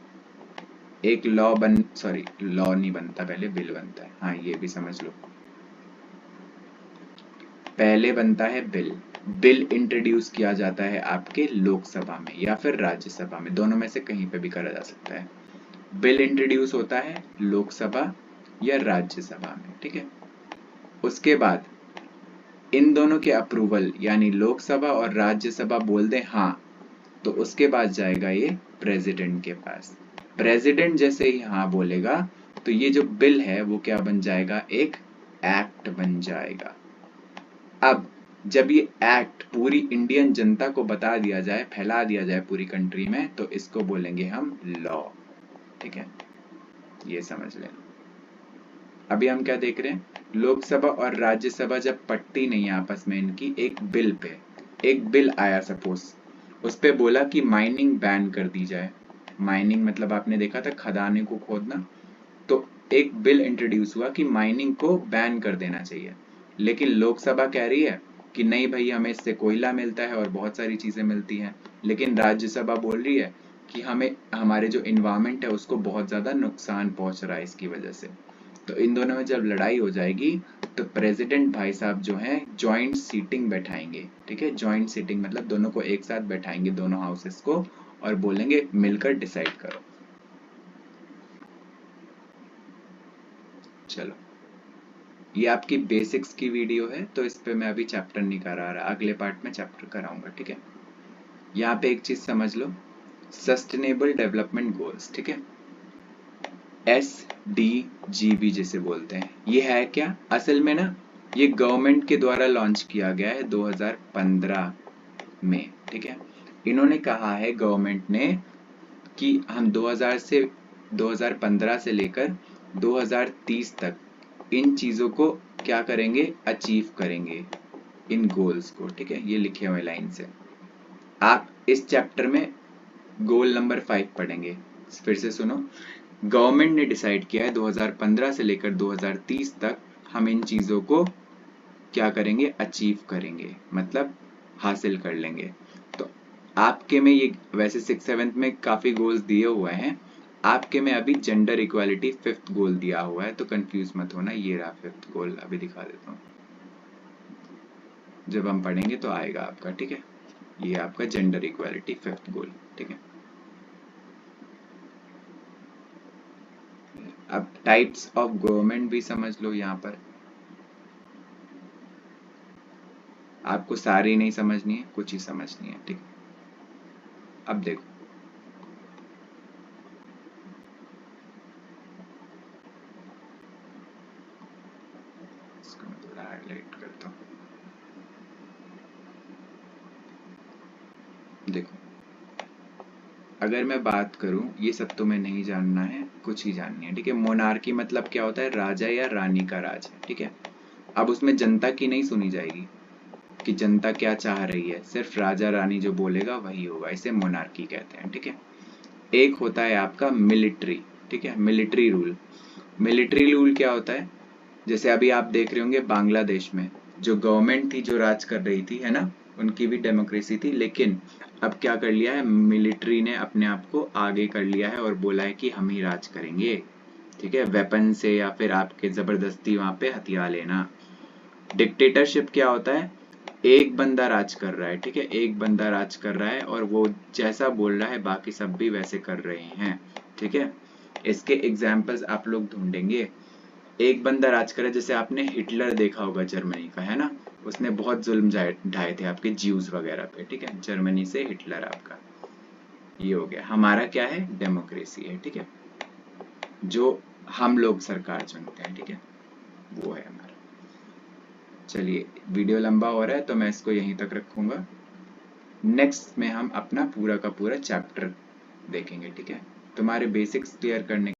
एक लॉ सॉरी, लॉ नहीं बनता, पहले बिल बनता है, हाँ ये भी समझ लो। पहले बनता है बिल, बिल इंट्रोड्यूस किया जाता है आपके लोकसभा में या फिर राज्यसभा में, दोनों में से कहीं पे भी करा जा सकता है। बिल इंट्रोड्यूस होता है लोकसभा या राज्यसभा में, ठीक है। उसके बाद इन दोनों के अप्रूवल, यानी लोकसभा और राज्यसभा बोल दें हाँ, तो उसके बाद जाएगा ये प्रेसिडेंट के पास। प्रेसिडेंट जैसे ही हाँ बोलेगा तो ये जो बिल है वो क्या बन जाएगा? एक एक्ट बन जाएगा। अब जब ये एक्ट पूरी इंडियन जनता को बता दिया जाए, फैला दिया जाए पूरी कंट्री में, तो इसको बोलेंगे हम लॉ, ठीक है, ये समझ लें। अभी हम क्या देख रहे हैं? लोकसभा और राज्यसभा जब पट्टी नहीं है आपस में इनकी, एक बिल पे, एक बिल आया सपोज, उस पे बोला कि माइनिंग बैन कर दी जाए। माइनिंग मतलब आपने देखा था खदाने को खोदना, तो एक बिल इंट्रोड्यूस हुआ कि माइनिंग को बैन कर देना चाहिए। लेकिन लोकसभा कह रही है कि नहीं भाई, हमें इससे कोयला मिलता है और बहुत सारी चीजें मिलती हैं। लेकिन राज्यसभा बोल रही है कि हमें, हमारे जो इन्वायरमेंट है उसको बहुत ज्यादा नुकसान पहुंच रहा है इसकी वजह से। तो इन दोनों में जब लड़ाई हो जाएगी तो प्रेसिडेंट भाई साहब जो हैं जॉइंट सीटिंग बैठाएंगे, ठीक है। जॉइंट सीटिंग मतलब दोनों को एक साथ बैठाएंगे, दोनों हाउसेस को, और बोलेंगे मिलकर डिसाइड करो। चलो, ये आपकी बेसिक्स की वीडियो है, तो इस पे मैं अभी चैप्टर नहीं करा रहा, अगले पार्ट में चैप्टर कराऊंगा, ठीक है। यहाँ पे एक चीज समझ लो, सस्टेनेबल डेवलपमेंट गोल्स, ठीक है, SDGB जिसे बोलते हैं, ये है क्या? असल में ना ये गवर्नमेंट के द्वारा लॉन्च किया गया है 2015 में, ठीक है। इन्होंने कहा है गवर्नमेंट ने कि हम 2015 से लेकर 2030 तक इन चीजों को क्या करेंगे? अचीव करेंगे, इन गोल्स को, ठीक है। ये लिखे हुए लाइन से आप इस चैप्टर में गोल नंबर 5 पढ़ेंगे। फिर से सुनो, गवर्नमेंट ने डिसाइड किया है 2015 से लेकर 2030 तक हम इन चीजों को क्या करेंगे? अचीव करेंगे, मतलब हासिल कर लेंगे। तो आपके में ये वैसे 6-7 में काफी गोल्स दिए हुए हैं, आपके में अभी जेंडर इक्वालिटी 5th गोल दिया हुआ है, तो कंफ्यूज मत होना, ये रहा 5th गोल, अभी दिखा देता हूँ, जब हम पढ़ेंगे तो आएगा आपका, ठीक है। ये आपका जेंडर इक्वालिटी 5th गोल। ठीक है, अब टाइप्स ऑफ गवर्नमेंट भी समझ लो। यहाँ पर आपको सारी नहीं समझनी है, कुछ ही समझनी है। ठीक है, अब देखो इसको मैं थोड़ा हाईलाइट करता हूँ। देखो, अगर मैं बात करूं, ये सब तुम्हें नहीं जानना है, कुछ ही जाननी है। ठीक है, मोनार्की मतलब क्या होता है? राजा या रानी का राज है। ठीक है, अब उसमें जनता की नहीं सुनी जाएगी कि जनता क्या चाह रही है, सिर्फ राजा रानी जो बोलेगा वही होगा, इसे मोनार्की कहते हैं। ठीक है, एक होता है आपका मिलिट्री। ठीक है, मिलिट्री रूल। मिलिट्री रूल क्या होता है? जैसे अभी आप देख रहे होंगे बांग्लादेश में जो गवर्नमेंट थी, जो राज कर रही थी, है ना, उनकी भी डेमोक्रेसी थी, लेकिन अब क्या कर लिया है, मिलिट्री ने अपने आप को आगे कर लिया है और बोला है कि हम ही राज करेंगे। ठीक है, वेपन से या फिर आपके जबरदस्ती वहां पे हथियार लेना। डिक्टेटरशिप क्या होता है? एक बंदा राज कर रहा है। ठीक है, एक बंदा राज कर रहा है और वो जैसा बोल रहा है बाकी सब भी वैसे कर रहे हैं। ठीक है, इसके एग्जाम्पल्स आप लोग ढूंढेंगे। एक बंदा राज करे, जैसे आपने हिटलर देखा होगा जर्मनी का, है ना, उसने बहुत जुल्म ढाए थे आपके ज्यूज वगैरह पे। ठीक है, जर्मनी से हिटलर आपका ये हो गया। हमारा क्या है? डेमोक्रेसी है। ठीक है, जो हम लोग सरकार चुनते हैं। ठीक है, वो है हमारा। चलिए, वीडियो लंबा हो रहा है तो मैं इसको यहीं तक रखूंगा। नेक्स्ट में हम अपना पूरा का पूरा चैप्टर देखेंगे। ठीक है, तुम्हारे बेसिक्स क्लियर करने